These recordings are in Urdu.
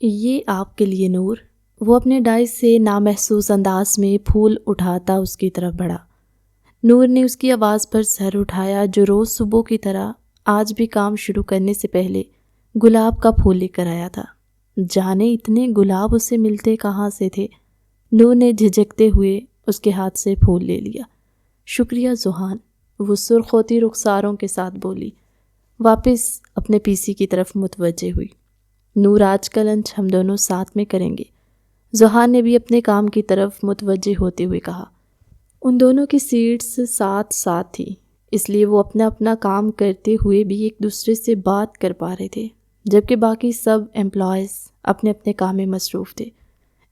یہ آپ کے لیے نور۔ وہ اپنے ڈائس سے نامحسوس انداز میں پھول اٹھاتا اس کی طرف بڑھا۔ نور نے اس کی آواز پر سر اٹھایا جو روز صبح کی طرح آج بھی کام شروع کرنے سے پہلے گلاب کا پھول لے کر آیا تھا۔ جانے اتنے گلاب اسے ملتے کہاں سے تھے؟ نور نے جھجکتے ہوئے اس کے ہاتھ سے پھول لے لیا۔ شکریہ ذوحان، وہ سرخ ہوتی رخساروں کے ساتھ بولی، واپس اپنے پی سی کی طرف متوجہ ہوئی۔ نور، آج کا لنچ ہم دونوں ساتھ میں کریں گے، ذوحان نے بھی اپنے کام کی طرف متوجہ ہوتے ہوئے کہا۔ ان دونوں کی سیٹس ساتھ ساتھ تھی، اس لیے وہ اپنا اپنا کام کرتے ہوئے بھی ایک دوسرے سے بات کر پا رہے تھے، جبکہ باقی سب امپلائیز اپنے اپنے کام میں مصروف تھے۔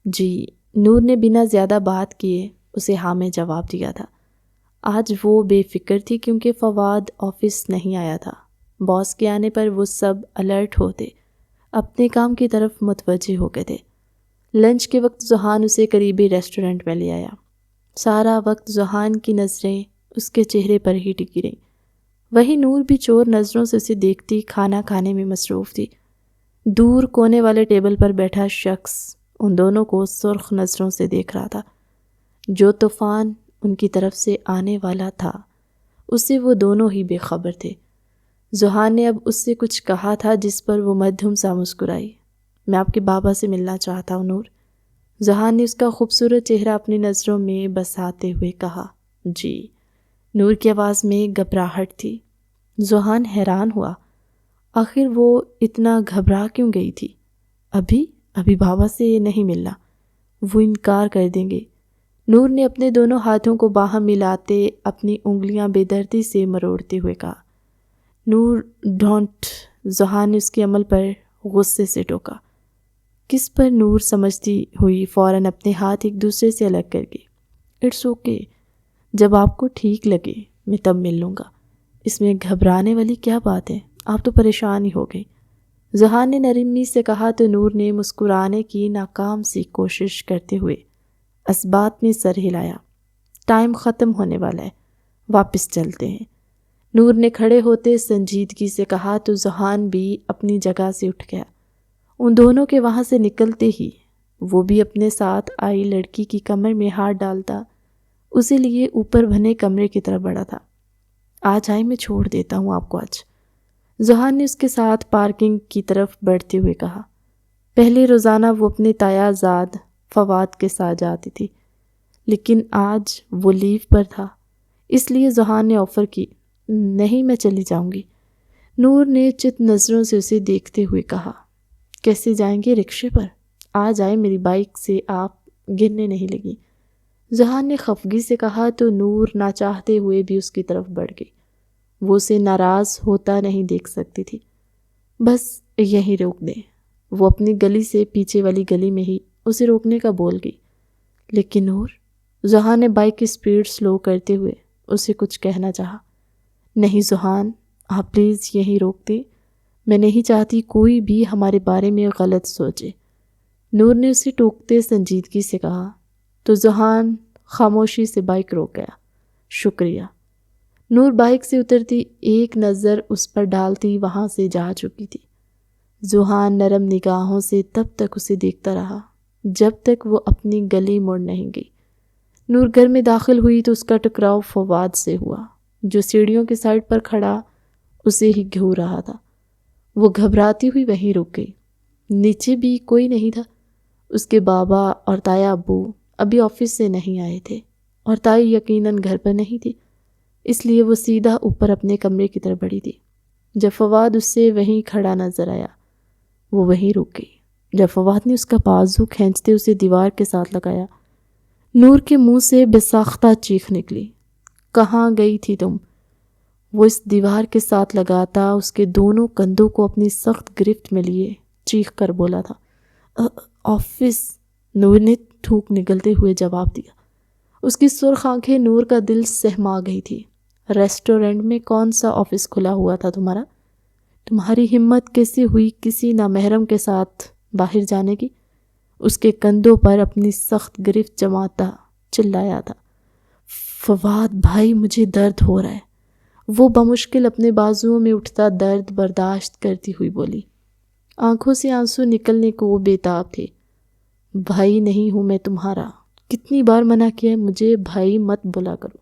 جی، نور نے بنا زیادہ بات کیے اسے ہاں میں جواب دیا تھا۔ آج وہ بے فکر تھی کیونکہ فواد آفس نہیں آیا تھا۔ باس کے آنے پر وہ سب الرٹ ہوتے، اپنے کام کی طرف متوجہ ہو گئے تھے۔ لنچ کے وقت ذوحان اسے قریبی ریسٹورنٹ میں لے آیا۔ سارا وقت ذوحان کی نظریں اس کے چہرے پر ہی ٹکی رہیں، وہی نور بھی چور نظروں سے اسے دیکھتی کھانا کھانے میں مصروف تھی۔ دور کونے والے ٹیبل پر بیٹھا شخص ان دونوں کو سرخ نظروں سے دیکھ رہا تھا۔ جو طوفان ان کی طرف سے آنے والا تھا اس سے وہ دونوں ہی بے خبر تھے۔ ذوحان نے اب اس سے کچھ کہا تھا جس پر وہ مدھم سا مسکرائی۔ میں آپ کے بابا سے ملنا چاہتا ہوں نور، ذوحان نے اس کا خوبصورت چہرہ اپنی نظروں میں بساتے ہوئے کہا۔ جی، نور کی آواز میں گھبراہٹ تھی۔ ذوحان حیران ہوا، آخر وہ اتنا گھبرا کیوں گئی تھی؟ ابھی بابا سے نہیں ملنا، وہ انکار کر دیں گے۔ نور نے اپنے دونوں ہاتھوں کو باہم ملاتے اپنی انگلیاں بے دردی سے مروڑتے ہوئے کہا۔ نور ڈونٹ، ذوحان نے اس کے عمل پر غصے سے ٹوکا۔ کس پر؟ نور سمجھتی ہوئی فوراً اپنے ہاتھ ایک دوسرے سے الگ کر گئی۔ اٹس اوکے، جب آپ کو ٹھیک لگے میں تب مل لوں گا، اس میں گھبرانے والی کیا بات ہے؟ آپ تو پریشان ہی ہو گئی، ذوحان نے نرمی سے کہا تو نور نے مسکرانے کی ناکام سی کوشش کرتے ہوئے اسبات میں سر ہلایا۔ ٹائم ختم ہونے والا ہے، واپس چلتے ہیں، نور نے کھڑے ہوتے سنجیدگی سے کہا تو ذوحان بھی اپنی جگہ سے اٹھ گیا۔ ان دونوں کے وہاں سے نکلتے ہی وہ بھی اپنے ساتھ آئی لڑکی کی کمر میں ہاتھ ڈالتا اسے لیے اوپر بنے کمرے کی طرف بڑھا تھا۔ آج آئے، میں چھوڑ دیتا ہوں آپ کو آج، ذوحان نے اس کے ساتھ پارکنگ کی طرف بڑھتے ہوئے کہا۔ پہلے روزانہ وہ اپنے تایا زاد فواد کے ساتھ جاتی تھی، لیکن آج وہ لیو پر تھا، اس لیے ذوحان نے آفر کی۔ نہیں، میں چلی جاؤں گی، نور نے چت نظروں سے اسے دیکھتے ہوئے کہا۔ کیسے جائیں گے؟ رکشے پر؟ آج آئے، میری بائک سے آپ گرنے نہیں لگی، ذوحان نے خفگی سے کہا تو نور نہ چاہتے ہوئے بھی اس کی طرف بڑھ گئی۔ وہ اسے ناراض ہوتا نہیں دیکھ سکتی تھی۔ بس یہیں روک دیں، وہ اپنی گلی سے پیچھے والی گلی میں ہی اسے روکنے کا بول گئی۔ لیکن نور، ذوحان نے بائک کی سپیڈ سلو کرتے ہوئے اسے کچھ کہنا چاہا۔ نہیں ذوحان، آپ پلیز یہیں روک دیں، میں نہیں چاہتی کوئی بھی ہمارے بارے میں غلط سوچے، نور نے اسے ٹوکتے سنجیدگی سے کہا تو ذوحان خاموشی سے بائک روک گیا۔ شکریہ، نور بائک سے اترتی ایک نظر اس پر ڈالتی وہاں سے جا چکی تھی۔ ذوحان نرم نگاہوں سے تب تک اسے دیکھتا رہا جب تک وہ اپنی گلی مڑ نہیں گئی۔ نور گھر میں داخل ہوئی تو اس کا ٹکراؤ فواد سے ہوا جو سیڑھیوں کے سائڈ پر کھڑا اسے ہی گھور رہا تھا۔ وہ گھبراتی ہوئی وہیں رک گئی۔ نیچے بھی کوئی نہیں تھا، اس کے بابا اور تایا ابو ابھی آفس سے نہیں آئے تھے اور تائی یقیناً گھر پر نہیں تھی، اس لیے وہ سیدھا اوپر اپنے کمرے کی طرف بڑھی تھی۔ جب فواد اس سے وہیں کھڑا نظر آیا وہ وہیں رک گئی۔ جب فواد نے اس کا بازو کھینچتے اسے دیوار کے ساتھ لگایا، نور کے منہ سے بے ساختہ چیخ نکلی۔ کہاں گئی تھی تم؟ وہ اس دیوار کے ساتھ لگاتا اس کے دونوں کندھوں کو اپنی سخت گرفت میں لیے چیخ کر بولا تھا۔ آفس، نور نے تھوک نگلتے ہوئے جواب دیا۔ اس کی سرخ آنکھیں نور کا دل سہما گئی تھی۔ ریسٹورنٹ میں کون سا آفس کھلا ہوا تھا تمہارا؟ تمہاری ہمت کیسے ہوئی کسی نامحرم کے ساتھ باہر جانے کی؟ اس کے کندھوں پر اپنی سخت گرفت جماتا چلایا تھا۔ فواد بھائی، مجھے درد ہو رہا ہے، وہ بمشکل اپنے بازوؤں میں اٹھتا درد برداشت کرتی ہوئی بولی۔ آنکھوں سے آنسو نکلنے کو وہ بےتاب تھے۔ بھائی نہیں ہوں میں تمہارا، کتنی بار منع کیا ہے مجھے بھائی مت بولا کرو،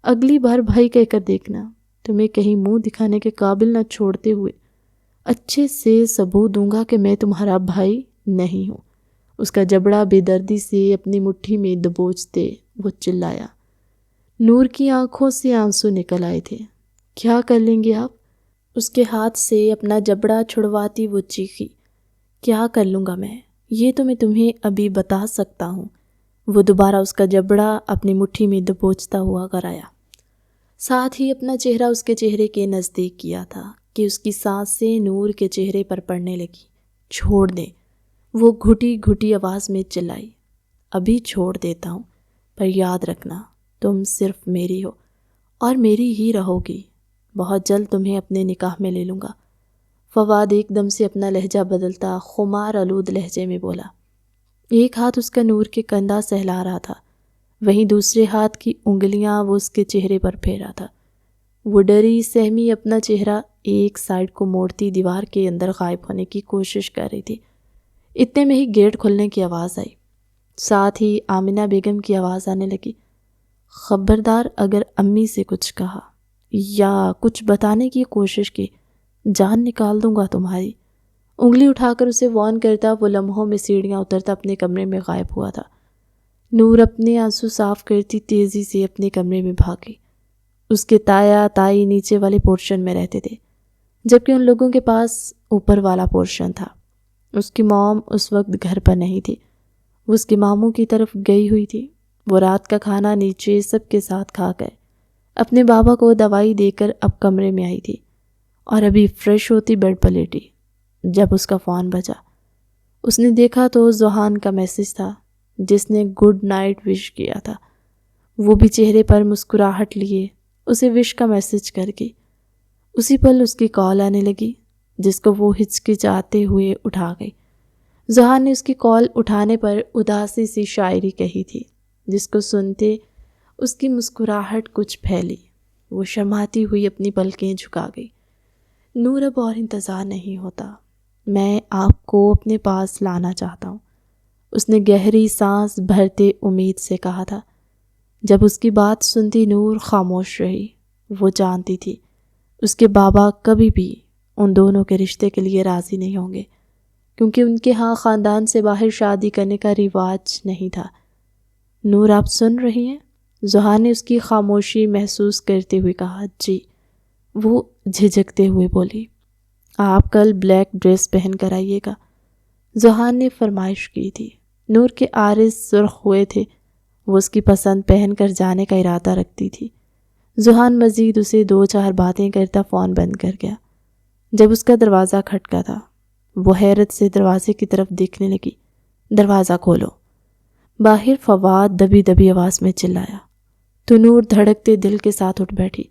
اگلی بار بھائی کہہ کر دیکھنا، تمہیں کہیں منہ دکھانے کے قابل نہ چھوڑتے ہوئے اچھے سے ثبوت دوں گا کہ میں تمہارا بھائی نہیں ہوں۔ اس کا جبڑا بے دردی سے اپنی مٹھی میں دبوچتے وہ چلایا۔ نور کی آنکھوں سے آنسو نکل آئے تھے۔ کیا کر لیں گے آپ؟ اس کے ہاتھ سے اپنا جبڑا چھڑواتی وہ چیخی۔ کیا کر لوں گا میں؟ یہ تو میں تمہیں ابھی بتا سکتا ہوں۔ وہ دوبارہ اس کا جبڑا اپنی مٹھی میں دبوچتا ہوا گھر آیا، ساتھ ہی اپنا چہرہ اس کے چہرے کے نزدیک کیا تھا کہ اس کی سانسیں نور کے چہرے پر پڑنے لگی۔ چھوڑ دیں، وہ گھٹی گھٹی آواز میں چلائی۔ ابھی چھوڑ دیتا ہوں، پر یاد رکھنا تم صرف میری ہو اور میری ہی رہو گی۔ بہت جلد تمہیں اپنے نکاح میں لے لوں گا۔ فواد ایک دم سے اپنا لہجہ بدلتا خمار آلود لہجے میں بولا۔ ایک ہاتھ اس کا نور کے کندھا سہلا رہا تھا، وہیں دوسرے ہاتھ کی انگلیاں وہ اس کے چہرے پر پھیرا تھا۔ وہ ڈری سہمی اپنا چہرہ ایک سائڈ کو موڑتی دیوار کے اندر غائب ہونے کی کوشش کر رہی تھی۔ اتنے میں ہی گیٹ کھلنے کی آواز آئی، ساتھ ہی آمنہ بیگم کی آواز آنے لگی۔ خبردار اگر امی سے کچھ کہا یا کچھ بتانے کی کوشش کی، جان نکال دوں گا تمہاری۔ انگلی اٹھا کر اسے وارن کرتا وہ لمحوں میں سیڑھیاں اترتا اپنے کمرے میں غائب ہوا تھا۔ نور اپنے آنسو صاف کرتی تیزی سے اپنے کمرے میں بھاگی۔ اس کے تایا تائی نیچے والے پورشن میں رہتے تھے، جبکہ ان لوگوں کے پاس اوپر والا پورشن تھا۔ اس کی موم اس وقت گھر پر نہیں تھی، وہ اس کے ماموں کی طرف گئی ہوئی تھی۔ وہ رات کا کھانا نیچے سب کے ساتھ کھا کر اپنے بابا کو دوائی دے کر اب کمرے میں آئی تھی اور ابھی فریش ہوتی بیڈ پر لیٹی جب اس کا فون بجا۔ اس نے دیکھا تو ذوحان کا میسج تھا، جس نے گڈ نائٹ وش کیا تھا۔ وہ بھی چہرے پر مسکراہٹ لیے اسے وش کا میسج کر گئی۔ اسی پل اس کی کال آنے لگی، جس کو وہ ہچکچاتے ہوئے اٹھا گئی۔ ذوحان نے اس کی کال اٹھانے پر اداسی سی شاعری کہی تھی، جس کو سنتے اس کی مسکراہٹ کچھ پھیلی۔ وہ شرماتی ہوئی اپنی پلکیں جھکا گئی۔ نور اب اور انتظار نہیں ہوتا، میں آپ کو اپنے پاس لانا چاہتا ہوں، اس نے گہری سانس بھرتے امید سے کہا تھا۔ جب اس کی بات سنتی نور خاموش رہی۔ وہ جانتی تھی اس کے بابا کبھی بھی ان دونوں کے رشتے کے لیے راضی نہیں ہوں گے، کیونکہ ان کے ہاں خاندان سے باہر شادی کرنے کا رواج نہیں تھا۔ نور آپ سن رہی ہیں؟ ذوحان نے اس کی خاموشی محسوس کرتے ہوئے کہا۔ جی، وہ جھجکتے ہوئے بولی۔ آپ کل بلیک ڈریس پہن کر آئیے گا، ذوحان نے فرمائش کی تھی۔ نور کے آرز سرخ ہوئے تھے، وہ اس کی پسند پہن کر جانے کا ارادہ رکھتی تھی۔ ذوحان مزید اسے دو چار باتیں کرتا فون بند کر گیا۔ جب اس کا دروازہ کھٹکا تھا، وہ حیرت سے دروازے کی طرف دیکھنے لگی۔ دروازہ کھولو، باہر فواد دبی دبی آواز میں چلایا۔ تو نور دھڑکتے دل کے ساتھ اٹھ بیٹھی۔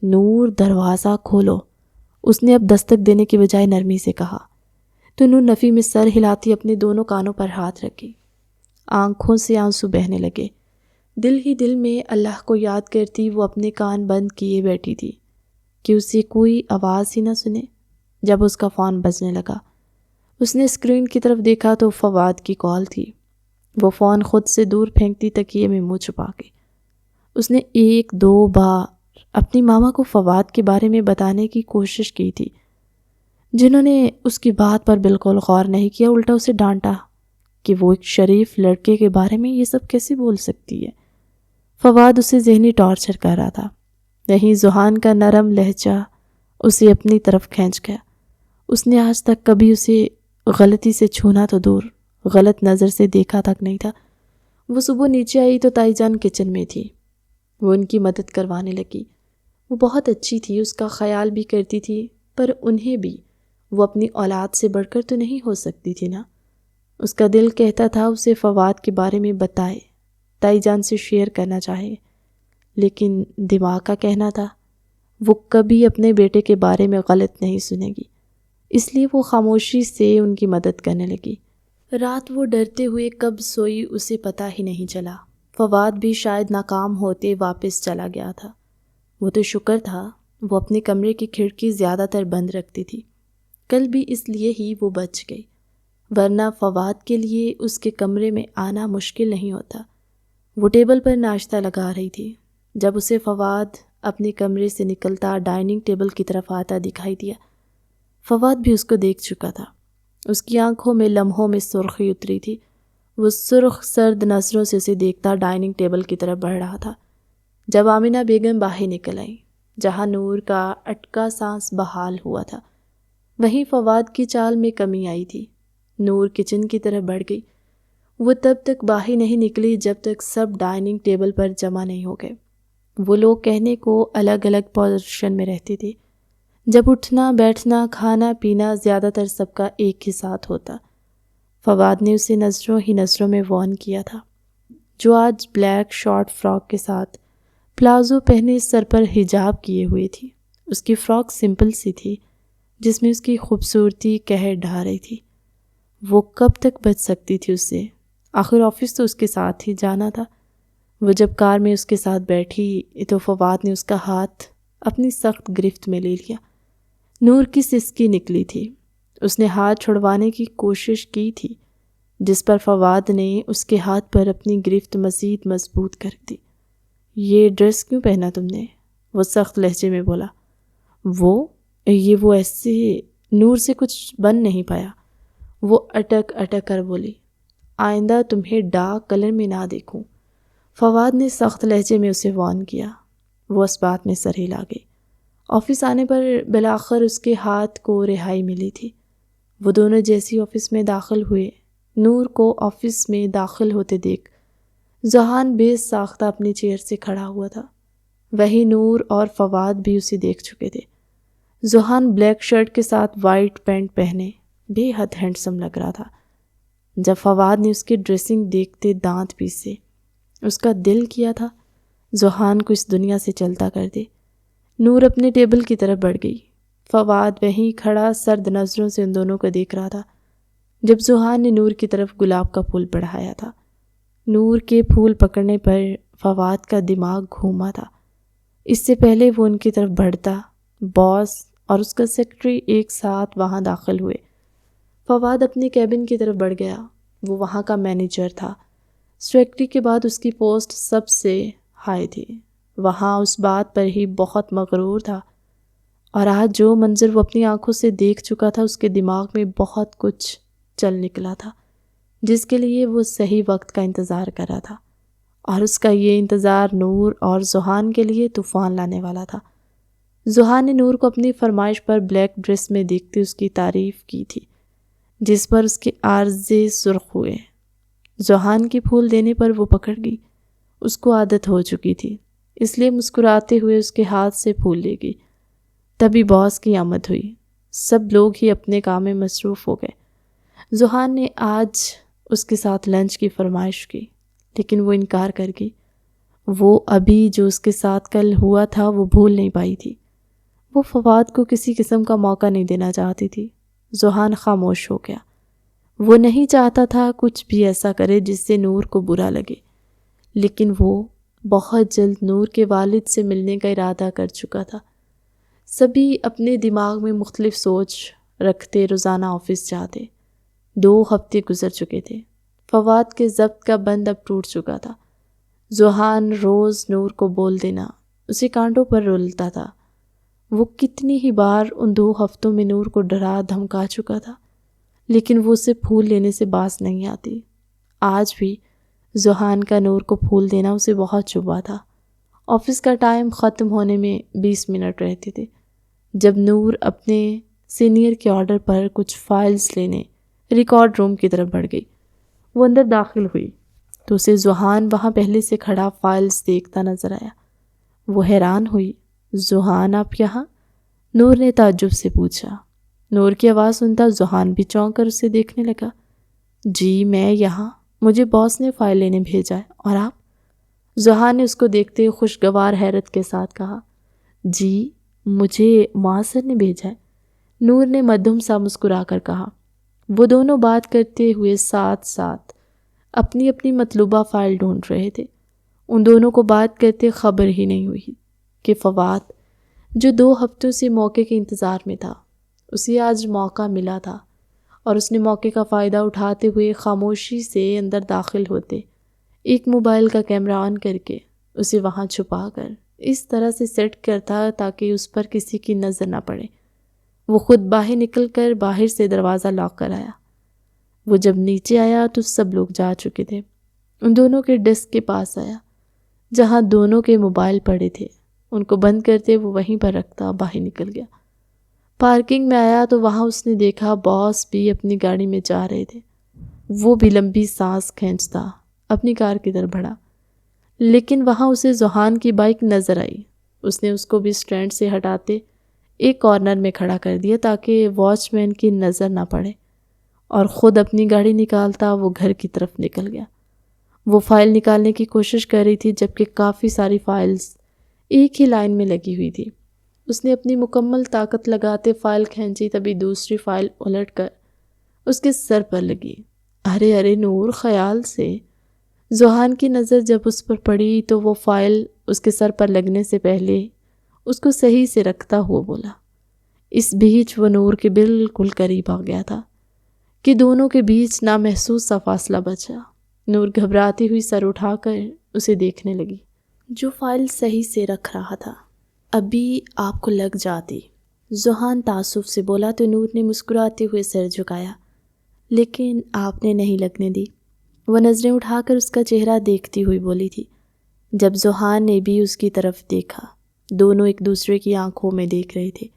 نور دروازہ کھولو، اس نے اب دستک دینے کی بجائے نرمی سے کہا۔ تو نور نفی میں سر ہلاتی اپنے دونوں کانوں پر ہاتھ رکھی۔ آنکھوں سے آنسو بہنے لگے۔ دل ہی دل میں اللہ کو یاد کرتی وہ اپنے کان بند کیے بیٹھی تھی کہ اسے کوئی آواز ہی نہ سنے۔ جب اس کا فون بجنے لگا، اس نے اسکرین کی طرف دیکھا تو فواد کی کال تھی۔ وہ فون خود سے دور پھینکتی تکیے میں منہ چھپا گئی۔ اس نے ایک دو بار اپنی ماما کو فواد کے بارے میں بتانے کی کوشش کی تھی، جنہوں نے اس کی بات پر بالکل غور نہیں کیا، الٹا اسے ڈانٹا کہ وہ ایک شریف لڑکے کے بارے میں یہ سب کیسے بول سکتی ہے۔ فواد اسے ذہنی ٹارچر کر رہا تھا، وہیں ذوحان کا نرم لہجہ اسے اپنی طرف کھینچ گیا۔ اس نے آج تک کبھی اسے غلطی سے چھونا تو دور، غلط نظر سے دیکھا تک نہیں تھا۔ وہ صبح نیچے آئی تو تائی جان کچن میں تھی۔ وہ ان کی مدد کروانے لگی۔ وہ بہت اچھی تھی، اس کا خیال بھی کرتی تھی، پر انہیں بھی وہ اپنی اولاد سے بڑھ کر تو نہیں ہو سکتی تھی نا۔ اس کا دل کہتا تھا اسے فواد کے بارے میں بتائے، تائی جان سے شیئر کرنا چاہے، لیکن دماغ کا کہنا تھا وہ کبھی اپنے بیٹے کے بارے میں غلط نہیں سنے گی، اس لیے وہ خاموشی سے ان کی مدد کرنے لگی۔ رات وہ ڈرتے ہوئے کب سوئی اسے پتہ ہی نہیں چلا۔ فواد بھی شاید ناکام ہوتے واپس چلا گیا تھا۔ وہ تو شکر تھا وہ اپنے کمرے کی کھڑکی زیادہ تر بند رکھتی تھی۔ کل بھی اس لیے ہی وہ بچ گئی، ورنہ فواد کے لیے اس کے کمرے میں آنا مشکل نہیں ہوتا۔ وہ ٹیبل پر ناشتہ لگا رہی تھی جب اسے فواد اپنے کمرے سے نکلتا ڈائننگ ٹیبل کی طرف آتا دکھائی دیا۔ فواد بھی اس کو دیکھ چکا تھا۔ اس کی آنکھوں میں لمحوں میں سرخی اتری تھی۔ وہ سرخ سرد نظروں سے اسے دیکھتا ڈائننگ ٹیبل کی طرف بڑھ رہا تھا جب آمینہ بیگم باہر نکل آئی، جہاں نور کا اٹکا سانس بحال ہوا تھا۔ وہیں فواد کی چال میں کمی آئی تھی۔ نور کچن کی طرف بڑھ گئی۔ وہ تب تک باہر نہیں نکلی جب تک سب ڈائننگ ٹیبل پر جمع نہیں ہو گئے۔ وہ لوگ کہنے کو الگ الگ پوزیشن میں رہتے تھے، جب اٹھنا بیٹھنا کھانا پینا زیادہ تر سب کا ایک ہی ساتھ ہوتا۔ فواد نے اسے نظروں ہی نظروں میں وارن کیا تھا، جو آج بلیک شارٹ فراک کے ساتھ پلازو پہنے سر پر حجاب کیے ہوئے تھی۔ اس کی فراک سمپل سی تھی جس میں اس کی خوبصورتی قہر ڈھا رہی تھی۔ وہ کب تک بچ سکتی تھی اس سے؟ آخر آفس تو اس کے ساتھ ہی جانا تھا۔ وہ جب کار میں اس کے ساتھ بیٹھی تو فواد نے اس کا ہاتھ اپنی سخت گرفت میں لے لیا۔ نور کی سسکی نکلی تھی۔ اس نے ہاتھ چھڑوانے کی کوشش کی تھی، جس پر فواد نے اس کے ہاتھ پر اپنی گرفت مزید مضبوط کر دی۔ یہ ڈریس کیوں پہنا تم نے؟ وہ سخت لہجے میں بولا۔ وہ ایسے نور سے کچھ بن نہیں پایا۔ وہ اٹک اٹک کر بولی، آئندہ تمہیں ڈارک کلر میں نہ دیکھوں۔ فواد نے سخت لہجے میں اسے وارن کیا۔ وہ اس بات میں سر ہلا گئی۔ آفس آنے پر بالآخر اس کے ہاتھ کو رہائی ملی تھی۔ وہ دونوں جیسی آفس میں داخل ہوئے۔ نور کو آفس میں داخل ہوتے دیکھ ذوحان بے ساختہ اپنی چیئر سے کھڑا ہوا تھا۔ وہی نور اور فواد بھی اسے دیکھ چکے تھے۔ ذوحان بلیک شرٹ کے ساتھ وائٹ پینٹ پہنے بے حد ہینڈسم لگ رہا تھا۔ جب فواد نے اس کی ڈریسنگ دیکھتے دانت پیسے، اس کا دل کیا تھا ذوحان کو اس دنیا سے چلتا کر دے۔ نور اپنے ٹیبل کی طرف بڑھ گئی۔ فواد وہیں کھڑا سرد نظروں سے ان دونوں کو دیکھ رہا تھا جب ذوحان نے نور کی طرف گلاب کا پھول بڑھایا تھا۔ نور کے پھول پکڑنے پر فواد کا دماغ گھوما تھا۔ اس سے پہلے وہ ان کی طرف بڑھتا، باس اور اس کا سیکرٹری ایک ساتھ وہاں داخل ہوئے۔ فواد اپنے کیبن کی طرف بڑھ گیا۔ وہ وہاں کا مینیجر تھا۔ سیکرٹری کے بعد اس کی پوسٹ سب سے ہائی تھی۔ وہاں اس بات پر ہی بہت مغرور تھا، اور آج جو منظر وہ اپنی آنکھوں سے دیکھ چکا تھا اس کے دماغ میں بہت کچھ چل نکلا تھا جس کے لیے وہ صحیح وقت کا انتظار کر رہا تھا، اور اس کا یہ انتظار نور اور ذوحان کے لیے طوفان لانے والا تھا۔ ذوحان نے نور کو اپنی فرمائش پر بلیک ڈریس میں دیکھتے اس کی تعریف کی تھی، جس پر اس کے عارضے سرخ ہوئے۔ ذوحان کی پھول دینے پر وہ پکڑ گئی۔ اس کو عادت ہو چکی تھی، اس لیے مسکراتے ہوئے اس کے ہاتھ سے پھول لے گئی۔ تبھی باس کی آمد ہوئی۔ سب لوگ ہی اپنے کام میں مصروف ہو گئے۔ ذوحان نے آج اس کے ساتھ لنچ کی فرمائش کی، لیکن وہ انکار کر گئی۔ وہ ابھی جو اس کے ساتھ کل ہوا تھا وہ بھول نہیں پائی تھی۔ وہ فواد کو کسی قسم کا موقع نہیں دینا چاہتی تھی۔ ذوحان خاموش ہو گیا۔ وہ نہیں چاہتا تھا کچھ بھی ایسا کرے جس سے نور کو برا لگے، لیکن وہ بہت جلد نور کے والد سے ملنے کا ارادہ کر چکا تھا۔ سبھی اپنے دماغ میں مختلف سوچ رکھتے روزانہ آفس جاتے۔ 2 ہفتے گزر چکے تھے۔ فواد کے ضبط کا بند اب ٹوٹ چکا تھا۔ ذوحان روز نور کو بول دینا اسے کانٹوں پر رولتا تھا۔ وہ کتنی ہی بار ان 2 ہفتوں میں نور کو ڈرا دھمکا چکا تھا، لیکن وہ اسے پھول لینے سے باز نہیں آتی۔ آج بھی ذوحان کا نور کو پھول دینا اسے بہت چبھا تھا۔ آفس کا ٹائم ختم ہونے میں 20 منٹ رہتے تھے جب نور اپنے سینئر کے آرڈر پر کچھ فائلز لینے ریکارڈ روم کی طرف بڑھ گئی۔ وہ اندر داخل ہوئی تو اسے ذوحان وہاں پہلے سے کھڑا فائلز دیکھتا نظر آیا۔ وہ حیران ہوئی، ذوحان آپ یہاں؟ نور نے تعجب سے پوچھا۔ نور کی آواز سنتا ذوحان بھی چونک کر اسے دیکھنے لگا۔ جی میں یہاں، مجھے باس نے فائل لینے بھیجا ہے، اور آپ؟ ذوحان نے اس کو دیکھتے خوشگوار حیرت کے ساتھ کہا، جی مجھے معاصر نے بھیجا ہے۔ نور نے مدھم سا مسکرا کر کہا۔ وہ دونوں بات کرتے ہوئے ساتھ ساتھ اپنی اپنی مطلوبہ فائل ڈھونڈ رہے تھے۔ ان دونوں کو بات کرتے خبر ہی نہیں ہوئی کہ فواد جو 2 ہفتوں سے موقع کے انتظار میں تھا اسے آج موقع ملا تھا اور اس نے موقع کا فائدہ اٹھاتے ہوئے خاموشی سے اندر داخل ہوتے ایک موبائل کا کیمرہ آن کر کے اسے وہاں چھپا کر اس طرح سے سیٹ کرتا تاکہ اس پر کسی کی نظر نہ پڑے۔ وہ خود باہر نکل کر باہر سے دروازہ لاک کر آیا۔ وہ جب نیچے آیا تو سب لوگ جا چکے تھے۔ ان دونوں کے ڈیسک کے پاس آیا جہاں دونوں کے موبائل پڑے تھے، ان کو بند کرتے وہ وہیں پر رکھتا باہر نکل گیا۔ پارکنگ میں آیا تو وہاں اس نے دیکھا باس بھی اپنی گاڑی میں جا رہے تھے۔ وہ بھی لمبی سانس کھینچتا اپنی کار کی طرف بڑھا، لیکن وہاں اسے ذوحان کی بائک نظر آئی۔ اس نے اس کو بھی سٹینڈ سے ہٹاتے ایک کارنر میں کھڑا کر دیا تاکہ واچ مین کی نظر نہ پڑے، اور خود اپنی گاڑی نکالتا وہ گھر کی طرف نکل گیا۔ وہ فائل نکالنے کی کوشش کر رہی تھی جبکہ کافی ساری فائلز ایک ہی لائن میں لگی ہوئی تھی۔ اس نے اپنی مکمل طاقت لگاتے فائل کھینچی، تبھی دوسری فائل الٹ کر اس کے سر پر لگی۔ ارے ارے نور، خیال سے۔ ذوحان کی نظر جب اس پر پڑی تو وہ فائل اس کے سر پر لگنے سے پہلے اس کو صحیح سے رکھتا ہوا بولا۔ اس بیچ وہ نور کے بالکل قریب آ گیا تھا کہ دونوں کے بیچ نامحسوس سا فاصلہ بچا۔ نور گھبراتی ہوئی سر اٹھا کر اسے دیکھنے لگی۔ جو فائل صحیح سے رکھ رہا تھا ابھی آپ کو لگ جاتی، ذوحان تعصب سے بولا تو نور نے مسکراتے ہوئے سر جھکایا، لیکن آپ نے نہیں لگنے دی۔ وہ نظریں اٹھا کر اس کا چہرہ دیکھتی ہوئی بولی تھی۔ جب ذوحان نے بھی اس کی طرف دیکھا، دونوں ایک دوسرے کی آنکھوں میں دیکھ رہے تھے۔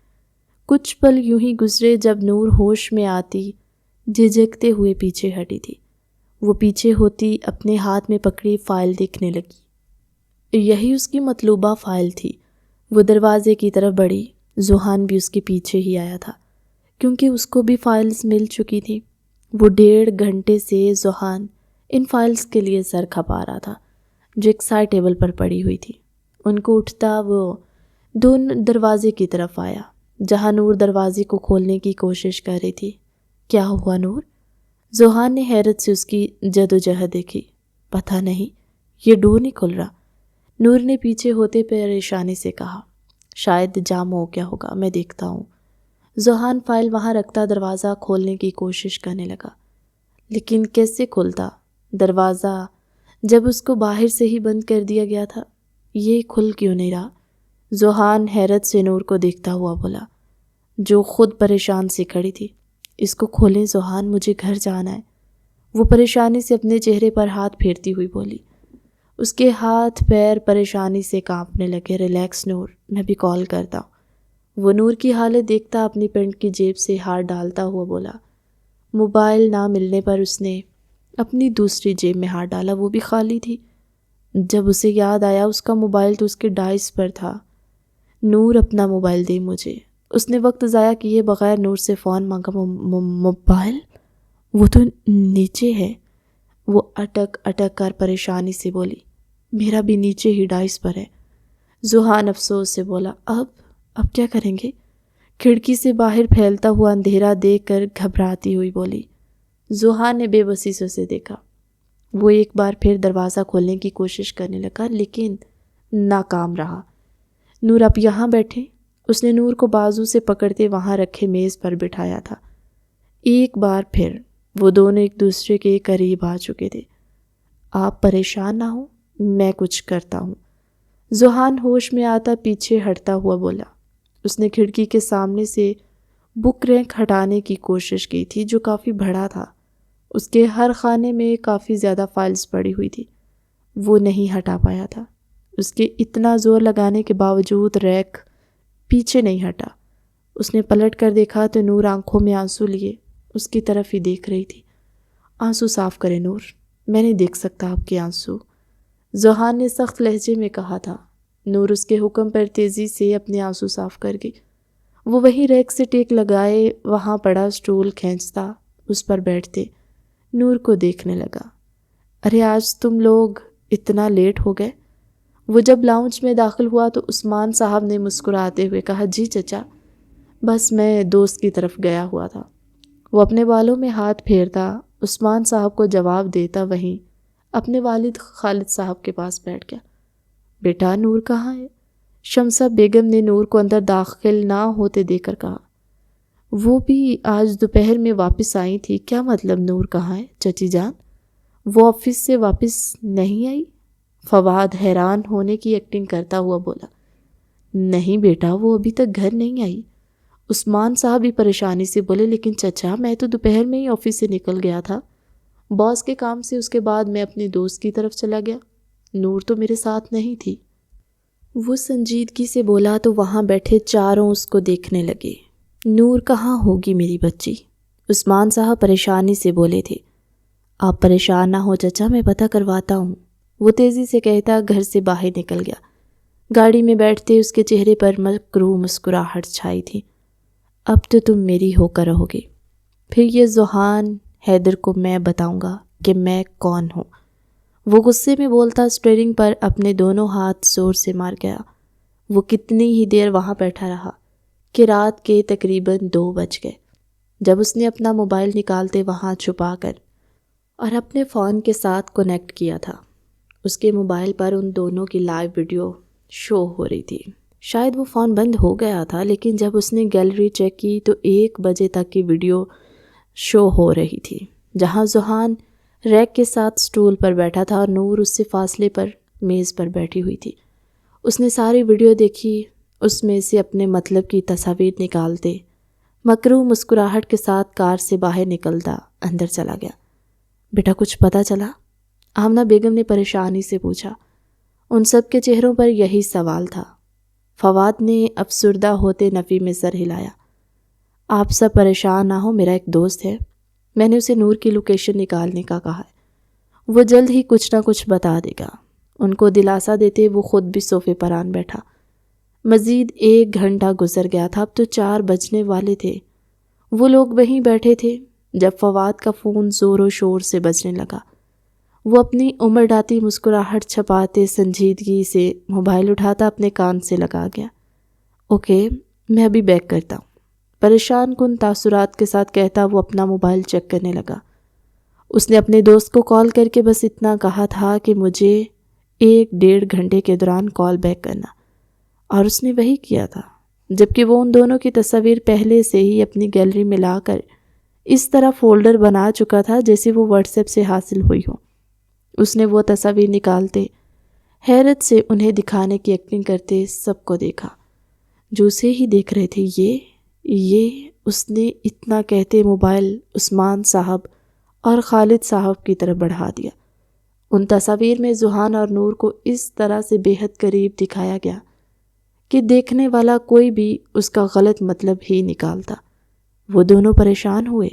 کچھ پل یوں ہی گزرے جب نور ہوش میں آتی جھجکتے ہوئے پیچھے ہٹی تھی۔ وہ پیچھے ہوتی اپنے ہاتھ میں پکڑی فائل دیکھنے لگی۔ یہی اس کی مطلوبہ فائل تھی۔ وہ دروازے کی طرف بڑھی۔ ذوحان بھی اس کے پیچھے ہی آیا تھا کیونکہ اس کو بھی فائلز مل چکی تھی۔ وہ 1.5 گھنٹے سے ذوحان ان فائلز کے لیے سر کھپا رہا تھا جو ایک سائڈ ٹیبل پر پڑی ہوئی تھی۔ ان کو اٹھتا وہ دونوں دروازے کی طرف آیا جہاں نور دروازے کو کھولنے کی کوشش کر رہی تھی۔ کیا ہوا نور؟ ذوحان نے حیرت سے اس کی جدوجہد دیکھی۔ پتہ نہیں، یہ ڈور نہیں کھل رہا، نور نے پیچھے ہوتے پریشانی سے کہا۔ شاید جام ہو گیا ہوگا، میں دیکھتا ہوں۔ ذوحان فائل وہاں رکھتا دروازہ کھولنے کی کوشش کرنے لگا، لیکن کیسے کھلتا دروازہ جب اس کو باہر سے ہی بند کر دیا گیا تھا؟ یہ کھل کیوں نہیں رہا؟ ذوحان حیرت سے نور کو دیکھتا ہوا بولا، جو خود پریشان سی کھڑی تھی۔ اس کو کھولیں ذوحان، مجھے گھر جانا ہے۔ وہ پریشانی سے اپنے چہرے پر ہاتھ پھیرتی ہوئی بولی۔ اس کے ہاتھ پیر پریشانی سے کانپنے لگے۔ ریلیکس نور، میں بھی کال کرتا ہوں۔ وہ نور کی حالت دیکھتا اپنی پینٹ کی جیب سے ہاتھ ڈالتا ہوا بولا۔ موبائل نہ ملنے پر اس نے اپنی دوسری جیب میں ہاتھ ڈالا، وہ بھی خالی تھی۔ جب اسے یاد آیا اس کا موبائل تو اس کے ڈائس پر تھا۔ نور، اپنا موبائل دے مجھے۔ اس نے وقت ضائع کیے بغیر نور سے فون مانگا۔ موبائل؟ وہ تو نیچے ہے۔ وہ اٹک اٹک کر پریشانی سے بولی۔ میرا بھی نیچے ہی ڈائس پر ہے۔ ذوحان افسوس سے بولا۔ اب کیا کریں گے؟ کھڑکی سے باہر پھیلتا ہوا اندھیرا دیکھ کر گھبراتی ہوئی بولی۔ ذوحان نے بے بسی سے اسے دیکھا۔ وہ ایک بار پھر دروازہ کھولنے کی کوشش کرنے لگا لیکن ناکام رہا۔ نور، آپ یہاں بیٹھے۔ اس نے نور کو بازو سے پکڑتے وہاں رکھے میز پر بٹھایا تھا۔ ایک بار پھر وہ دونوں ایک دوسرے کے قریب آ چکے تھے۔ آپ پریشان نہ ہوں، میں کچھ کرتا ہوں۔ ذوحان ہوش میں آتا پیچھے ہٹتا ہوا بولا۔ اس نے کھڑکی کے سامنے سے بک ریک ہٹانے کی کوشش کی تھی جو کافی بڑا تھا۔ اس کے ہر خانے میں کافی زیادہ فائلز پڑی ہوئی تھی۔ وہ نہیں ہٹا پایا تھا۔ اس کے اتنا زور لگانے کے باوجود ریک پیچھے نہیں ہٹا۔ اس نے پلٹ کر دیکھا تو نور آنکھوں میں آنسو لیے اس کی طرف ہی دیکھ رہی تھی۔ آنسو صاف کرے نور، میں نہیں دیکھ سکتا آپ کے آنسو، ذوحان نے سخت لہجے میں کہا تھا۔ نور اس کے حکم پر تیزی سے اپنے آنسو صاف کر گئی۔ وہ وہی ریک سے ٹیک لگائے وہاں پڑا سٹول کھینچتا اس پر بیٹھتے نور کو دیکھنے لگا۔ ارے آج تم لوگ اتنا لیٹ ہو گئے؟ وہ جب لاؤنج میں داخل ہوا تو عثمان صاحب نے مسکراتے ہوئے کہا، جی چچا، بس میں دوست کی طرف گیا ہوا تھا۔ وہ اپنے بالوں میں ہاتھ پھیرتا عثمان صاحب کو جواب دیتا وہیں اپنے والد خالد صاحب کے پاس بیٹھ گیا۔ بیٹا، نور کہاں ہے؟ شمسہ بیگم نے نور کو اندر داخل نہ ہوتے دیکھ کر کہا۔ وہ بھی آج دوپہر میں واپس آئی تھی، کیا مطلب؟ نور کہاں ہے چچی جان؟ وہ آفس سے واپس نہیں آئی؟ فواد حیران ہونے کی ایکٹنگ کرتا ہوا بولا۔ نہیں بیٹا، وہ ابھی تک گھر نہیں آئی۔ عثمان صاحب بھی پریشانی سے بولے، لیکن چچا میں تو دوپہر میں ہی آفس سے نکل گیا تھا باس کے کام سے، اس کے بعد میں اپنے دوست کی طرف چلا گیا، نور تو میرے ساتھ نہیں تھی۔ وہ سنجیدگی سے بولا تو وہاں بیٹھے چاروں اس کو دیکھنے لگے۔ نور کہاں ہوگی میری بچی؟ عثمان صاحب پریشانی سے بولے تھے۔ آپ پریشان نہ ہو چچا، میں پتہ کرواتا ہوں، وہ تیزی سے کہتا گھر سے باہر نکل گیا۔ گاڑی میں بیٹھتے اس کے چہرے پر مکروہ مسکراہٹ چھائی تھی۔ اب تو تم میری ہو کر رہو گی، پھر یہ ذوحان حیدر کو میں بتاؤں گا کہ میں کون ہوں۔ وہ غصے میں بولتا اسٹیئرنگ پر اپنے دونوں ہاتھ زور سے مار گیا۔ وہ کتنی ہی دیر وہاں بیٹھا رہا کہ رات کے تقریباً 2 بج گئے، جب اس نے اپنا موبائل نکالتے وہاں چھپا کر اور اپنے فون کے ساتھ کنیکٹ کیا تھا۔ اس کے موبائل پر ان دونوں کی لائیو ویڈیو شو ہو رہی تھی۔ شاید وہ فون بند ہو گیا تھا، لیکن جب اس نے گیلری چیک کی تو 1 بجے تک کی ویڈیو شو ہو رہی تھی، جہاں ذوحان ریک کے ساتھ سٹول پر بیٹھا تھا اور نور اس سے فاصلے پر میز پر بیٹھی ہوئی تھی۔ اس نے ساری ویڈیو دیکھی، اس میں سے اپنے مطلب کی تصاویر نکالتے مکروہ مسکراہٹ کے ساتھ کار سے باہر نکلتا اندر چلا گیا۔ بیٹا کچھ پتہ چلا؟ آمنہ بیگم نے پریشانی سے پوچھا۔ ان سب کے چہروں پر یہی سوال تھا۔ فواد نے افسردہ ہوتے نفی میں سر ہلایا۔ آپ سب پریشان نہ ہو، میرا ایک دوست ہے، میں نے اسے نور کی لوکیشن نکالنے کا کہا ہے، وہ جلد ہی کچھ نہ کچھ بتا دے گا۔ ان کو دلاسا دیتے وہ خود بھی صوفے پر آن بیٹھا۔ مزید 1 گھنٹہ گزر گیا تھا، اب تو 4 بجنے والے تھے۔ وہ لوگ وہیں بیٹھے تھے جب فواد کا فون زور و شور سے بجنے لگا۔ وہ اپنی عمر ڈاتی مسکراہٹ چھپاتے سنجیدگی سے موبائل اٹھاتا اپنے کان سے لگا گیا۔ اوکے، میں ابھی بیک کرتا ہوں، پریشان کن تاثرات کے ساتھ کہتا وہ اپنا موبائل چیک کرنے لگا۔ اس نے اپنے دوست کو کال کر کے بس اتنا کہا تھا کہ مجھے 1-1.5 گھنٹے کے دوران کال بیک کرنا، اور اس نے وہی کیا تھا، جبکہ وہ ان دونوں کی تصاویر پہلے سے ہی اپنی گیلری میں لا کر اس طرح فولڈر بنا چکا تھا جیسے وہ واٹس ایپ سے حاصل ہوئی ہو۔ اس نے وہ تصاویر نکالتے حیرت سے انہیں دکھانے کی ایکٹنگ کرتے سب کو دیکھا جو اسے ہی دیکھ رہے تھے۔ یہ اس نے اتنا کہتے موبائل عثمان صاحب اور خالد صاحب کی طرف بڑھا دیا۔ ان تصاویر میں ذوحان اور نور کو اس طرح سے بے حد قریب دکھایا گیا کہ دیکھنے والا کوئی بھی اس کا غلط مطلب ہی نکالتا۔ وہ دونوں پریشان ہوئے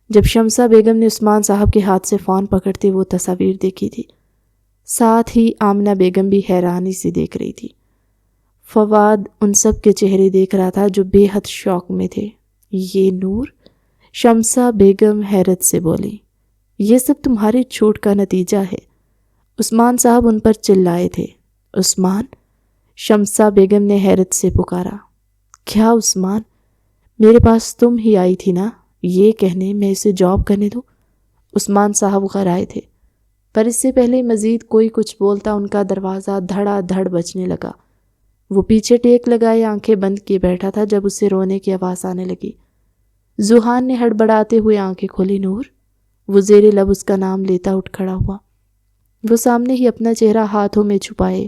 جب شمسہ بیگم نے عثمان صاحب کے ہاتھ سے فون پکڑتے وہ تصاویر دیکھی تھی۔ ساتھ ہی آمنہ بیگم بھی حیرانی سے دیکھ رہی تھی۔ فواد ان سب کے چہرے دیکھ رہا تھا جو بے حد شوق میں تھے۔ یہ نور؟ شمسہ بیگم حیرت سے بولی۔ یہ سب تمہارے جھوٹ کا نتیجہ ہے، عثمان صاحب ان پر چلائے تھے۔ عثمان؟ شمسہ بیگم نے حیرت سے پکارا۔ کیا عثمان؟ میرے پاس تم ہی آئی تھی نا یہ کہنے میں اسے جاب کرنے دو؟ عثمان صاحب غر آئے تھے، پر اس سے پہلے مزید کوئی کچھ بولتا ان کا دروازہ دھڑا دھڑ بجنے لگا۔ وہ پیچھے ٹیک لگائے آنکھیں بند کیے بیٹھا تھا جب اسے رونے کی آواز آنے لگی۔ ذوحان نے ہڑبڑاتے ہوئے آنکھیں کھولی۔ نور؟ وہ زیر لب اس کا نام لیتا اٹھ کھڑا ہوا۔ وہ سامنے ہی اپنا چہرہ ہاتھوں میں چھپائے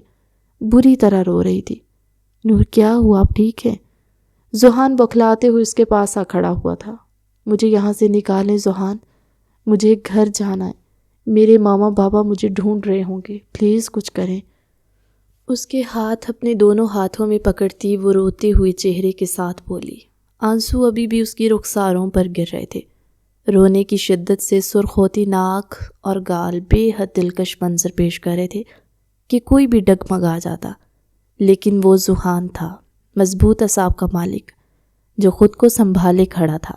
بری طرح رو رہی تھی۔ نور کیا ہوا، آپ ٹھیک ہے؟ ذوحان بوکھلاتے ہوئے اس کے پاس آ کھڑا ہوا تھا۔ مجھے یہاں سے نکالیں ذوحان، مجھے گھر جانا ہے، میرے ماما بابا مجھے ڈھونڈ رہے ہوں گے، پلیز کچھ کریں۔ اس کے ہاتھ اپنے دونوں ہاتھوں میں پکڑتی وہ روتے ہوئے چہرے کے ساتھ بولی۔ آنسو ابھی بھی اس کی رخساروں پر گر رہے تھے۔ رونے کی شدت سے سرخ ہوتی ناک اور گال بے حد دلکش منظر پیش کر رہے تھے کہ کوئی بھی ڈگمگا جاتا، لیکن وہ ذوحان تھا، مضبوط اعصاب کا مالک، جو خود کو سنبھالے کھڑا تھا۔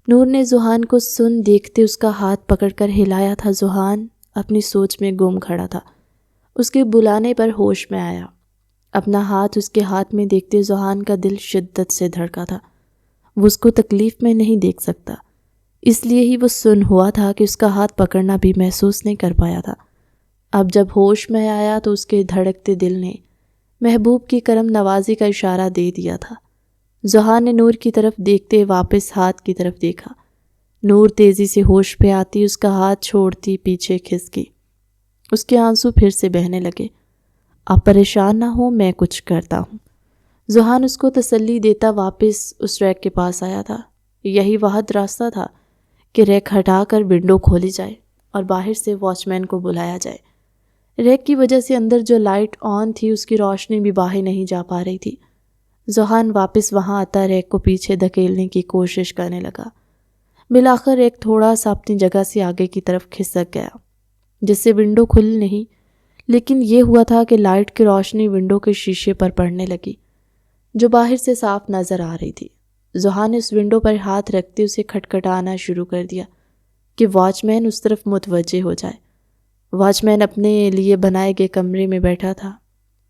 نور نے ذوحان کو سن دیکھتے اس کا ہاتھ پکڑ کر ہلایا تھا۔ ذوحان اپنی سوچ میں گم کھڑا تھا۔ اس کے بلانے پر ہوش میں آیا۔ اپنا ہاتھ اس کے ہاتھ میں دیکھتے ذوحان کا دل شدت سے دھڑکا تھا۔ وہ اس کو تکلیف میں نہیں دیکھ سکتا، اس لیے ہی وہ سن ہوا تھا کہ اس کا ہاتھ پکڑنا بھی محسوس نہیں کر پایا تھا۔ اب جب ہوش میں آیا تو اس کے دھڑکتے دل نے محبوب کی کرم نوازی کا اشارہ دے دیا تھا۔ ضحیٰ نے نور کی طرف دیکھتے واپس ہاتھ کی طرف دیکھا۔ نور تیزی سے ہوش پہ آتی اس کا ہاتھ چھوڑتی پیچھے کھسکی۔ اس کے آنسو پھر سے بہنے لگے۔ آپ پریشان نہ ہو، میں کچھ کرتا ہوں۔ ذوحان اس کو تسلی دیتا واپس اس ریک کے پاس آیا تھا۔ یہی واحد راستہ تھا کہ ریک ہٹا کر ونڈو کھولی جائے اور باہر سے واچ مین کو بلایا جائے۔ ریک کی وجہ سے اندر جو لائٹ آن تھی اس کی روشنی بھی باہر نہیں جا پا رہی تھی۔ ذوحان واپس وہاں آتا ریک کو پیچھے دھکیلنے کی کوشش کرنے لگا۔ بالآخر ریک تھوڑا سا اپنی جگہ سے آگے کی طرف کھسک گیا، جس سے ونڈو کھلی نہیں، لیکن یہ ہوا تھا کہ لائٹ کی روشنی ونڈو کے شیشے پر پڑنے لگی، جو باہر سے صاف نظر آ رہی تھی۔ ذوحان نے اس ونڈو پر ہاتھ رکھتے اسے کھٹکھٹانا شروع کر دیا کہ واچ مین اس طرف متوجہ ہو جائے۔ واچ مین اپنے لیے بنائے گئے کمرے میں بیٹھا تھا۔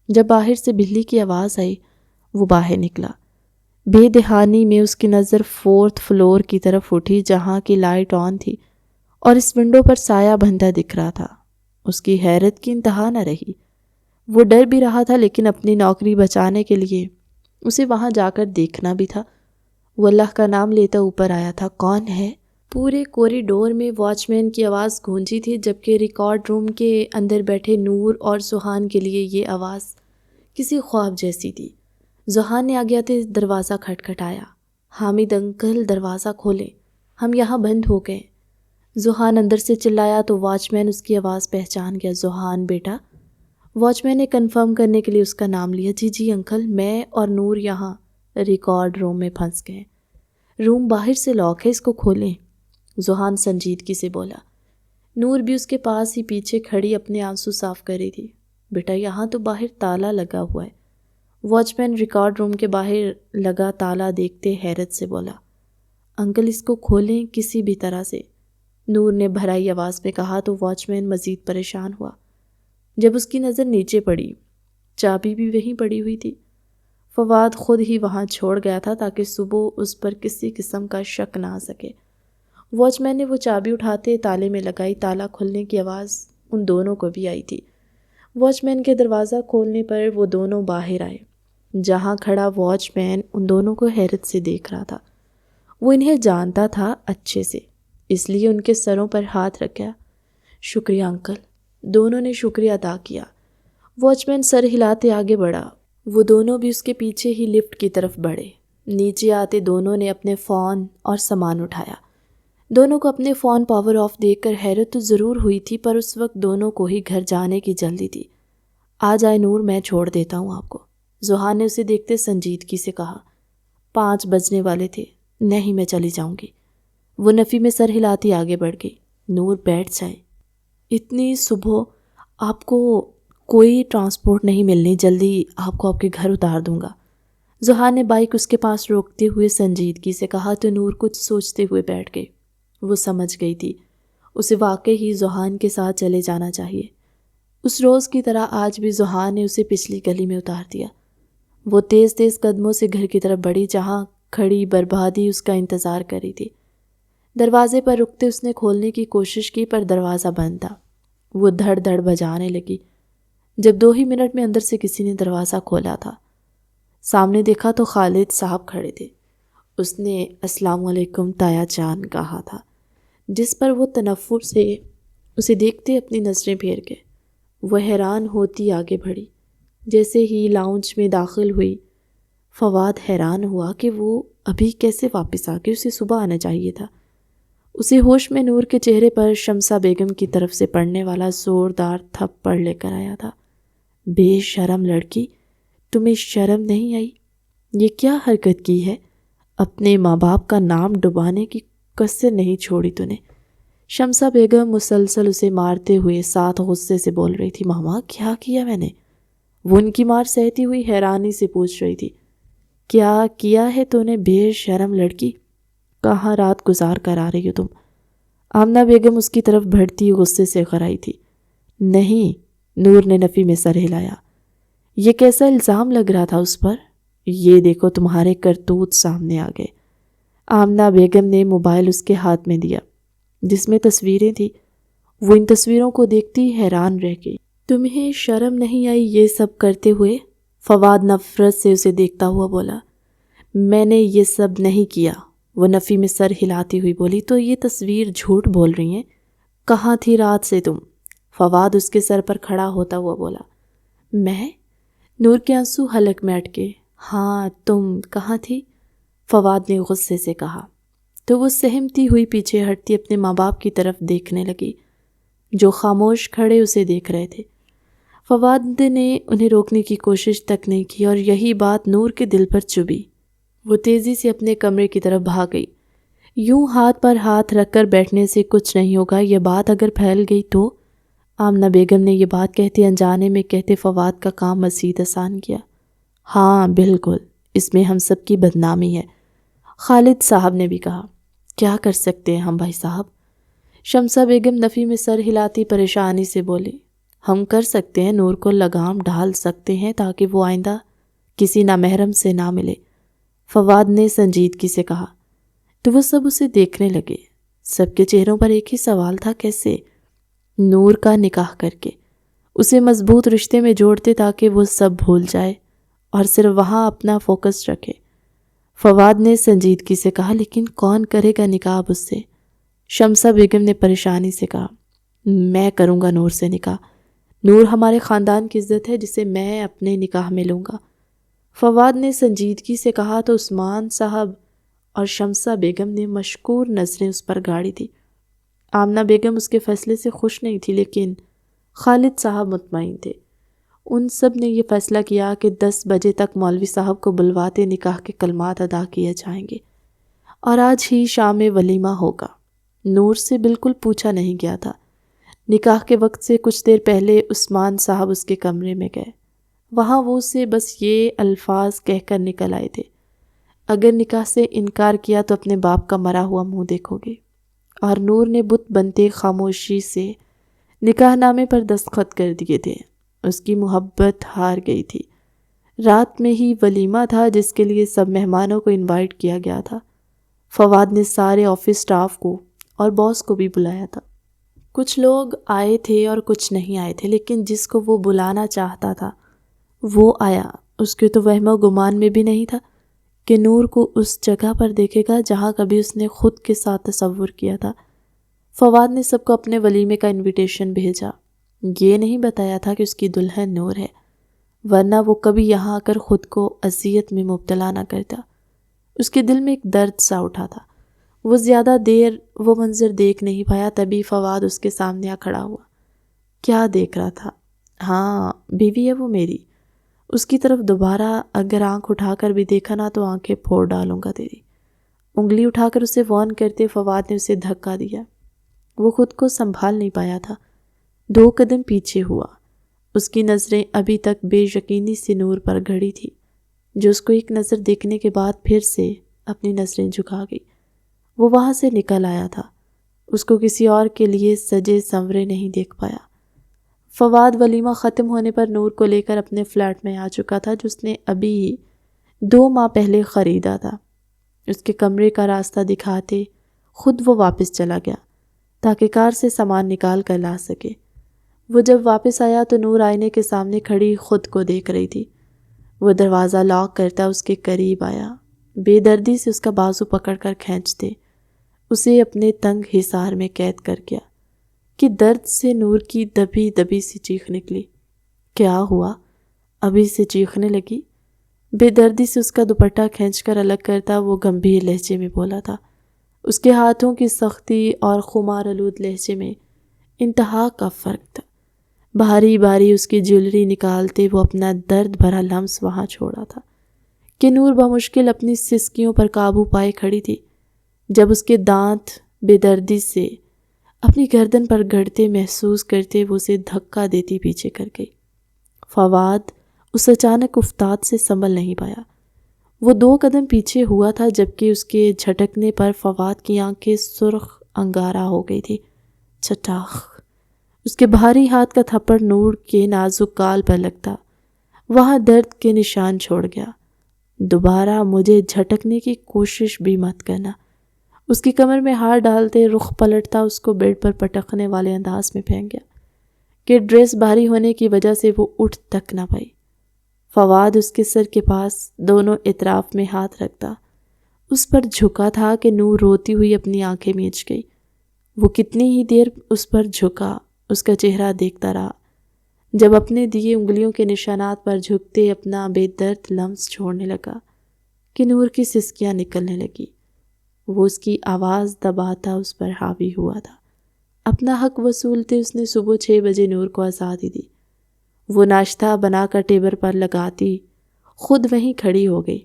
جب باہر سے بجلی کی آواز آئی، وہ باہر نکلا۔ بے دہانی میں اس کی نظر 4 فلور کی طرف اٹھی جہاں کی لائٹ آن تھی اور اس ونڈو پر سایہ بندھا دکھ رہا تھا۔ اس کی حیرت کی انتہا نہ رہی۔ وہ ڈر بھی رہا تھا لیکن اپنی نوکری بچانے کے لیے اسے وہاں جا کر دیکھنا بھی تھا۔ وہ اللہ کا نام لیتا اوپر آیا تھا۔ کون ہے؟ پورے کوریڈور میں واچ مین کی آواز گونجی تھی، جبکہ ریکارڈ روم کے اندر بیٹھے نور اور ذوحان کے لیے یہ آواز کسی خواب جیسی تھی۔ ذوحان نے آگے آتے دروازہ کھٹکھٹایا۔ حامد انکل دروازہ کھولیں، ہم یہاں بند ہو گئے۔ ذوحان اندر سے چلایا تو واچ مین اس کی آواز پہچان گیا۔ ذوحان بیٹا؟ واچ مین نے کنفرم کرنے کے لیے اس کا نام لیا۔ جی جی انکل، میں اور نور یہاں ریکارڈ روم میں پھنس گئے۔ روم باہر سے لاک ہے، اس کو کھولیں، ذوحان سنجیدگی سے بولا۔ نور بھی اس کے پاس ہی پیچھے کھڑی اپنے آنسو صاف کر رہی تھی۔ بیٹا یہاں تو باہر تالا لگا ہوا ہے۔ واچ مین ریکارڈ روم کے باہر لگا تالا دیکھتے حیرت سے بولا۔ انکل اس کو کھولیں کسی بھی طرح سے، نور نے بھرائی آواز میں کہا تو واچ مین مزید پریشان ہوا۔ جب اس کی نظر نیچے پڑی، چابی بھی وہیں پڑی ہوئی تھی۔ فواد خود ہی وہاں چھوڑ گیا تھا تاکہ صبح اس پر کسی قسم کا شک نہ آ سکے۔ واچ مین نے وہ چابی اٹھاتے تالے میں لگائی۔ تالا کھلنے کی آواز ان دونوں کو بھی آئی تھی۔ واچ مین کے دروازہ کھولنے پر وہ دونوں باہر آئے۔ جہاں کھڑا واچ مین ان دونوں کو حیرت سے دیکھ رہا تھا۔ وہ انہیں جانتا تھا اچھے سے، اس لیے ان کے سروں پر ہاتھ رکھا۔ شکریہ انکل، دونوں نے شکریہ ادا کیا۔ واچ مین سر ہلاتے آگے بڑھا۔ وہ دونوں بھی اس کے پیچھے ہی لفٹ کی طرف بڑھے۔ نیچے آتے دونوں نے اپنے فون اور سامان اٹھایا۔ دونوں کو اپنے فون پاور آف دیکھ کر حیرت تو ضرور ہوئی تھی، پر اس وقت دونوں کو ہی گھر جانے کی جلدی تھی۔ آ جائے نور، میں چھوڑ دیتا ہوں آپ کو، ذوحان نے اسے دیکھتے سنجیدگی سے کہا۔ 5 بجنے والے تھے۔ نہیں، میں چلی جاؤں گی۔ وہ نفی میں سر ہلاتی آگے بڑھ گئی۔ نور بیٹھ جائے، اتنی صبح آپ کو کوئی ٹرانسپورٹ نہیں ملنی، جلدی آپ کو آپ کے گھر اتار دوں گا۔ ذوحان نے بائک اس کے پاس روکتے ہوئے سنجیدگی سے کہا تو نور کچھ سوچتے ہوئے بیٹھ گئی۔ وہ سمجھ گئی تھی اسے واقعی ہی ذوحان کے ساتھ چلے جانا چاہیے۔ اس روز کی طرح آج بھی ذوحان نے اسے پچھلی گلی میں اتار دیا۔ وہ تیز تیز قدموں سے گھر کی طرف بڑھی جہاں کھڑی بربادی اس کا انتظار کر رہی تھی۔ دروازے پر رکتے اس نے کھولنے کی کوشش کی پر دروازہ بند تھا۔ وہ دھڑ دھڑ بجانے لگی۔ جب 2 ہی منٹ میں اندر سے کسی نے دروازہ کھولا تھا۔ سامنے دیکھا تو خالد صاحب کھڑے تھے۔ اس نے السلام علیکم تایا جان کہا تھا، جس پر وہ تنفر سے اسے دیکھتے اپنی نظریں پھیر گئے۔ وہ حیران ہوتی آگے بڑھی۔ جیسے ہی لاؤنج میں داخل ہوئی، فواد حیران ہوا کہ وہ ابھی کیسے واپس آ گئی، اسے صبح آنا چاہیے تھا۔ اسے ہوش میں نور کے چہرے پر شمسہ بیگم کی طرف سے پڑنے والا زوردار تھپڑ لے کر آیا تھا۔ بے شرم لڑکی، تمہیں شرم نہیں آئی؟ یہ کیا حرکت کی ہے؟ اپنے ماں باپ کا نام ڈبانے کی کسر نہیں چھوڑی تو نے۔ شمسہ بیگم مسلسل اسے مارتے ہوئے ساتھ غصے سے بول رہی تھی۔ ماما کیا کیا میں نے؟ وہ ان کی مار سہتی ہوئی حیرانی سے پوچھ رہی تھی۔ کیا کیا ہے تو نے بے شرم لڑکی؟ کہاں رات گزار کر آ رہی ہو تم؟ آمنہ بیگم اس کی طرف بڑھتی غصے سے غرائی تھی۔ نہیں، نور نے نفی میں سر ہلایا۔ یہ کیسا الزام لگ رہا تھا اس پر؟ یہ دیکھو تمہارے کرتوت سامنے آ گئے۔ آمنہ بیگم نے موبائل اس کے ہاتھ میں دیا جس میں تصویریں تھیں۔ وہ ان تصویروں کو دیکھتی حیران رہ گئی۔ تمہیں شرم نہیں آئی یہ سب کرتے ہوئے؟ فواد نفرت سے اسے دیکھتا ہوا بولا۔ میں نے یہ سب نہیں کیا، وہ نفی میں سر ہلاتی ہوئی بولی۔ تو یہ تصویر جھوٹ بول رہی ہیں، کہاں تھی رات سے تم؟ فواد اس کے سر پر کھڑا ہوتا ہوا بولا۔ میں؟ نور کے آنسو حلق میں اٹکے۔ ہاں تم کہاں تھی؟ فواد نے غصے سے کہا۔ تو وہ سہمتی ہوئی پیچھے ہٹتی اپنے ماں باپ کی طرف دیکھنے لگی جو خاموش کھڑے اسے دیکھ رہے تھے۔ فواد نے انہیں روکنے کی کوشش تک نہیں کی اور یہی بات نور کے دل پر چبھی۔ وہ تیزی سے اپنے کمرے کی طرف بھاگ گئی۔ یوں ہاتھ پر ہاتھ رکھ کر بیٹھنے سے کچھ نہیں ہوگا، یہ بات اگر پھیل گئی تو؟ آمنہ بیگم نے یہ بات کہتے انجانے میں کہتے فواد کا کام مزید آسان کیا۔ ہاں بالکل، اس میں ہم سب کی بدنامی ہے، خالد صاحب نے بھی کہا۔ کیا کر سکتے ہیں ہم بھائی صاحب؟ شمسہ بیگم نفی میں سر ہلاتی پریشانی سے بولی۔ ہم کر سکتے ہیں، نور کو لگام ڈال سکتے ہیں تاکہ وہ آئندہ کسی نامحرم سے نہ ملے، فواد نے سنجیدگی سے کہا۔ تو وہ سب اسے دیکھنے لگے۔ سب کے چہروں پر ایک ہی سوال تھا، کیسے؟ نور کا نکاح کر کے اسے مضبوط رشتے میں جوڑتے تاکہ وہ سب بھول جائے اور صرف وہاں اپنا فوکس رکھے۔ فواد نے سنجیدگی سے کہا، لیکن کون کرے گا نکاح اب اس سے؟ شمسہ بیگم نے پریشانی سے کہا، میں کروں گا نور سے نکاح، نور ہمارے خاندان کی عزت ہے جسے میں اپنے نکاح میں لوں گا۔ فواد نے سنجیدگی سے کہا تو عثمان صاحب اور شمسہ بیگم نے مشکور نظریں اس پر گاڑی تھی۔ آمنہ بیگم اس کے فیصلے سے خوش نہیں تھی، لیکن خالد صاحب مطمئن تھے۔ ان سب نے یہ فیصلہ کیا کہ 10 بجے تک مولوی صاحب کو بلواتے نکاح کے کلمات ادا کیے جائیں گے اور آج ہی شام میں ولیمہ ہوگا۔ نور سے بالکل پوچھا نہیں گیا تھا۔ نکاح کے وقت سے کچھ دیر پہلے عثمان صاحب اس کے کمرے میں گئے۔ وہاں وہ اسے بس یہ الفاظ کہہ کر نکل آئے تھے، اگر نکاح سے انکار کیا تو اپنے باپ کا مرا ہوا منہ دیکھو گے۔ اور نور نے بت بنتے خاموشی سے نکاح نامے پر دستخط کر دیے تھے۔ اس کی محبت ہار گئی تھی۔ رات میں ہی ولیمہ تھا جس کے لیے سب مہمانوں کو انوائٹ کیا گیا تھا۔ فواد نے سارے آفس سٹاف کو اور باس کو بھی بلایا تھا۔ کچھ لوگ آئے تھے اور کچھ نہیں آئے تھے، لیکن جس کو وہ بلانا چاہتا تھا وہ آیا۔ اس کے تو وہم و گمان میں بھی نہیں تھا کہ نور کو اس جگہ پر دیکھے گا جہاں کبھی اس نے خود کے ساتھ تصور کیا تھا۔ فواد نے سب کو اپنے ولیمے کا انویٹیشن بھیجا۔ یہ نہیں بتایا تھا کہ اس کی دلہن نور ہے، ورنہ وہ کبھی یہاں آ کر خود کو اذیت میں مبتلا نہ کرتا۔ اس کے دل میں ایک درد سا اٹھا تھا۔ وہ زیادہ دیر وہ منظر دیکھ نہیں پایا، تبھی فواد اس کے سامنے آ کھڑا ہوا۔ کیا دیکھ رہا تھا؟ ہاں بیوی ہے وہ میری، اس کی طرف دوبارہ اگر آنکھ اٹھا کر بھی دیکھا نا تو آنکھیں پھوڑ ڈالوں گا تیری۔ انگلی اٹھا کر اسے وارن کرتے فواد نے اسے دھکا دیا۔ وہ خود کو سنبھال نہیں پایا تھا، 2 قدم پیچھے ہوا۔ اس کی نظریں ابھی تک بے یقینی سے نور پر گھڑی تھی، جو اس کو ایک نظر دیکھنے کے بعد پھر سے اپنی نظریں جھکا گئی۔ وہ وہاں سے نکل آیا تھا، اس کو کسی اور کے لیے سجے سنورے نہیں دیکھ پایا۔ فواد ولیمہ ختم ہونے پر نور کو لے کر اپنے فلیٹ میں آ چکا تھا جو اس نے ابھی 2 ماہ پہلے خریدا تھا۔ اس کے کمرے کا راستہ دکھاتے خود وہ واپس چلا گیا تاکہ کار سے سامان نکال کر لا سکے۔ وہ جب واپس آیا تو نور آئینے کے سامنے کھڑی خود کو دیکھ رہی تھی۔ وہ دروازہ لاک کرتا اس کے قریب آیا، بے دردی سے اس کا بازو پکڑ کر کھینچتے اسے اپنے تنگ حصار میں قید کر گیا کہ درد سے نور کی دبی دبی سی چیخ نکلی۔ کیا ہوا؟ ابھی سے چیخنے لگی؟ بے دردی سے اس کا دوپٹہ کھینچ کر الگ کرتا وہ گمبھیر لہجے میں بولا تھا۔ اس کے ہاتھوں کی سختی اور خمار آلود لہجے میں انتہا کا فرق تھا۔ بھاری بھاری اس کی جیولری نکالتے وہ اپنا درد بھرا لمس وہاں چھوڑا تھا کہ نور بمشکل اپنی سسکیوں پر قابو پائے کھڑی تھی۔ جب اس کے دانت بے دردی سے اپنی گردن پر گڑتے محسوس کرتے وہ اسے دھکا دیتی پیچھے کر گئی۔ فواد اس اچانک افتاد سے سنبھل نہیں پایا۔ وہ 2 قدم پیچھے ہوا تھا جبکہ اس کے جھٹکنے پر فواد کی آنکھیں سرخ انگارہ ہو گئی تھی۔ چٹاخ! اس کے بھاری ہاتھ کا تھپڑ نور کے نازک گال پر لگتا، وہاں درد کے نشان چھوڑ گیا۔ دوبارہ مجھے جھٹکنے کی کوشش بھی مت کرنا۔ اس کی کمر میں ہاتھ ڈالتے رخ پلٹتا اس کو بیڈ پر پٹکنے والے انداز میں پھینک گیا کہ ڈریس بھاری ہونے کی وجہ سے وہ اٹھ تک نہ پائی۔ فواد اس کے سر کے پاس دونوں اطراف میں ہاتھ رکھتا اس پر جھکا تھا کہ نور روتی ہوئی اپنی آنکھیں میچ گئی۔ وہ کتنی ہی دیر اس پر جھکا، اس کا چہرہ دیکھتا رہا، جب اپنے دیے انگلیوں کے نشانات پر جھکتے اپنا بے درد لمس چھوڑنے لگا کہ نور کی سسکیاں نکلنے لگی۔ وہ اس کی آواز دباتا اس پر حاوی ہوا تھا۔ اپنا حق وصولتے اس نے صبح 6 بجے نور کو آزادی دی۔ وہ ناشتہ بنا کر ٹیبل پر لگاتی خود وہیں کھڑی ہو گئی۔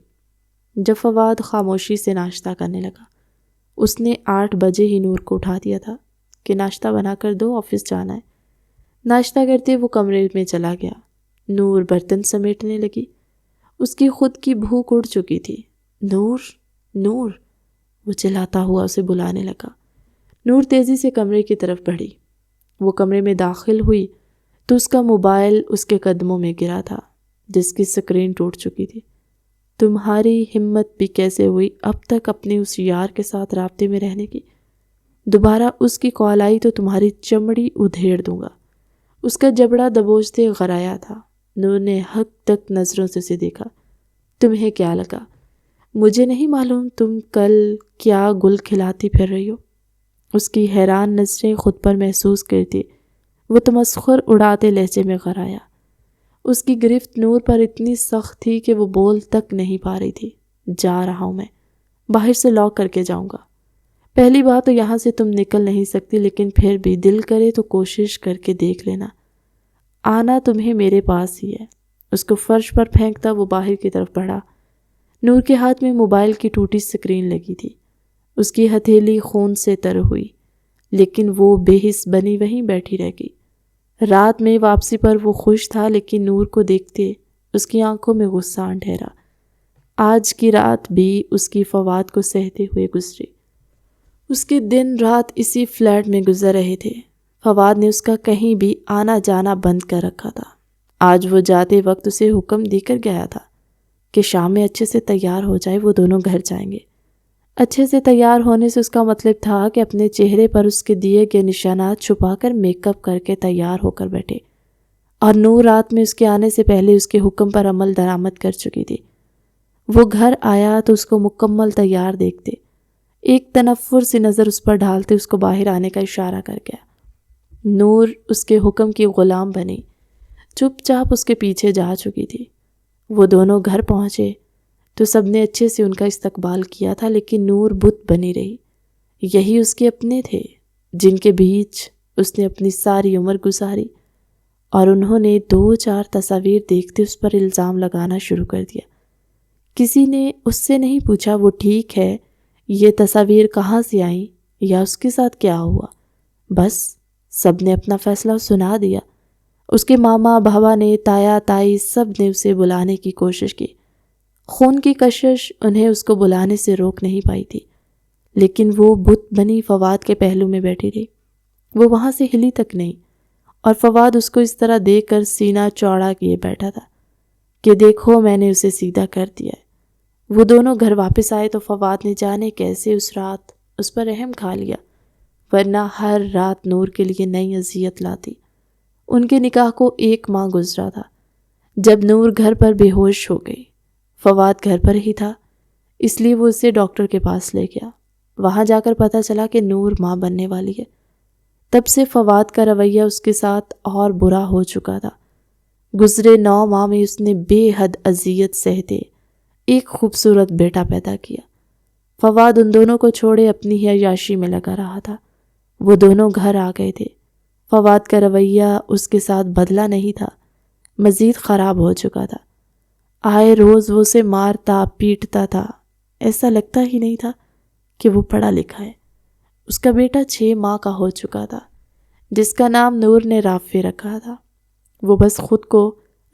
جب فواد خاموشی سے ناشتہ کرنے لگا، اس نے 8 بجے ہی نور کو اٹھا دیا تھا کہ ناشتہ بنا کر دو، آفس جانا ہے۔ ناشتہ کرتے وہ کمرے میں چلا گیا۔ نور برتن سمیٹنے لگی۔ اس کی خود کی بھوک اڑ چکی تھی۔ نور، نور، وہ چلاتا ہوا اسے بلانے لگا۔ نور تیزی سے کمرے کی طرف بڑھی۔ وہ کمرے میں داخل ہوئی تو اس کا موبائل اس کے قدموں میں گرا تھا، جس کی سکرین ٹوٹ چکی تھی۔ تمہاری ہمت بھی کیسے ہوئی اب تک اپنے اس یار کے ساتھ رابطے میں رہنے کی؟ دوبارہ اس کی کال آئی تو تمہاری چمڑی ادھیڑ دوں گا۔ اس کا جبڑا دبوچتے غرایا تھا۔ نور نے حق تک نظروں سے اسے دیکھا۔ تمہیں کیا لگا؟ مجھے نہیں معلوم تم کل کیا گل کھلاتی پھر رہی ہو؟ اس کی حیران نظریں خود پر محسوس کرتی وہ تمسخر اڑاتے لہجے میں غرایا۔ اس کی گرفت نور پر اتنی سخت تھی کہ وہ بول تک نہیں پا رہی تھی۔ جا رہا ہوں میں، باہر سے لاک کر کے جاؤں گا۔ پہلی بات تو یہاں سے تم نکل نہیں سکتی، لیکن پھر بھی دل کرے تو کوشش کر کے دیکھ لینا۔ آنا تمہیں میرے پاس ہی ہے۔ اس کو فرش پر پھینکتا وہ باہر کی طرف بڑھا۔ نور کے ہاتھ میں موبائل کی ٹوٹی سکرین لگی تھی۔ اس کی ہتھیلی خون سے تر ہوئی، لیکن وہ بے حس بنی وہیں بیٹھی رہ گئی۔ رات میں واپسی پر وہ خوش تھا، لیکن نور کو دیکھتے اس کی آنکھوں میں غصہ ٹھہرا۔ آج کی رات بھی اس کی فواد کو سہتے ہوئے گزری۔ اس کے دن رات اسی فلیٹ میں گزر رہے تھے۔ فواد نے اس کا کہیں بھی آنا جانا بند کر رکھا تھا۔ آج وہ جاتے وقت اسے حکم دے کر گیا تھا کہ شام میں اچھے سے تیار ہو جائے، وہ دونوں گھر جائیں گے۔ اچھے سے تیار ہونے سے اس کا مطلب تھا کہ اپنے چہرے پر اس کے دیے گئے نشانات چھپا کر میک اپ کر کے تیار ہو کر بیٹھے، اور نور رات میں اس کے آنے سے پہلے اس کے حکم پر عمل درآمد کر چکی تھی۔ وہ گھر آیا تو اس کو مکمل تیار دیکھتے، ایک تنفر سی نظر اس پر ڈالتے اس کو باہر آنے کا اشارہ کر گیا۔ نور اس کے حکم کی غلام بنی، چپ چاپ اس کے پیچھے جا چکی تھی۔ وہ دونوں گھر پہنچے تو سب نے اچھے سے ان کا استقبال کیا تھا، لیکن نور بت بنی رہی۔ یہی اس کے اپنے تھے جن کے بیچ اس نے اپنی ساری عمر گزاری، اور انہوں نے 2-4 تصاویر دیکھتے اس پر الزام لگانا شروع کر دیا۔ کسی نے اس سے نہیں پوچھا وہ ٹھیک ہے، یہ تصاویر کہاں سے آئیں یا اس کے ساتھ کیا ہوا۔ بس سب نے اپنا فیصلہ سنا دیا۔ اس کے ماما بھاوا نے، تایا تائی، سب نے اسے بلانے کی کوشش کی۔ خون کی کشش انہیں اس کو بلانے سے روک نہیں پائی تھی، لیکن وہ بت بنی فواد کے پہلو میں بیٹھی رہی۔ وہ وہاں سے ہلی تک نہیں، اور فواد اس کو اس طرح دیکھ کر سینہ چوڑا کیے بیٹھا تھا کہ دیکھو میں نے اسے سیدھا کر دیا ہے۔ وہ دونوں گھر واپس آئے تو فواد نے جانے کیسے اس رات اس پر رحم کھا لیا، ورنہ ہر رات نور کے لیے نئی اذیت لاتی۔ ان کے نکاح کو 1 ماہ گزرا تھا جب نور گھر پر بے ہوش ہو گئی۔ فواد گھر پر ہی تھا، اس لیے وہ اسے ڈاکٹر کے پاس لے گیا۔ وہاں جا کر پتہ چلا کہ نور ماں بننے والی ہے۔ تب سے فواد کا رویہ اس کے ساتھ اور برا ہو چکا تھا۔ گزرے 9 ماہ میں اس نے بے حد اذیت سہتے ایک خوبصورت بیٹا پیدا کیا۔ فواد ان دونوں کو چھوڑے اپنی ہی عیاشی میں لگا رہا تھا۔ وہ دونوں گھر آ گئے تھے۔ فواد کا رویہ اس کے ساتھ بدلا نہیں تھا، مزید خراب ہو چکا تھا۔ آئے روز وہ اسے مارتا پیٹتا تھا، ایسا لگتا ہی نہیں تھا کہ وہ پڑھا لکھا ہے۔ اس کا بیٹا 6 ماہ کا ہو چکا تھا، جس کا نام نور نے رافع رکھا تھا۔ وہ بس خود کو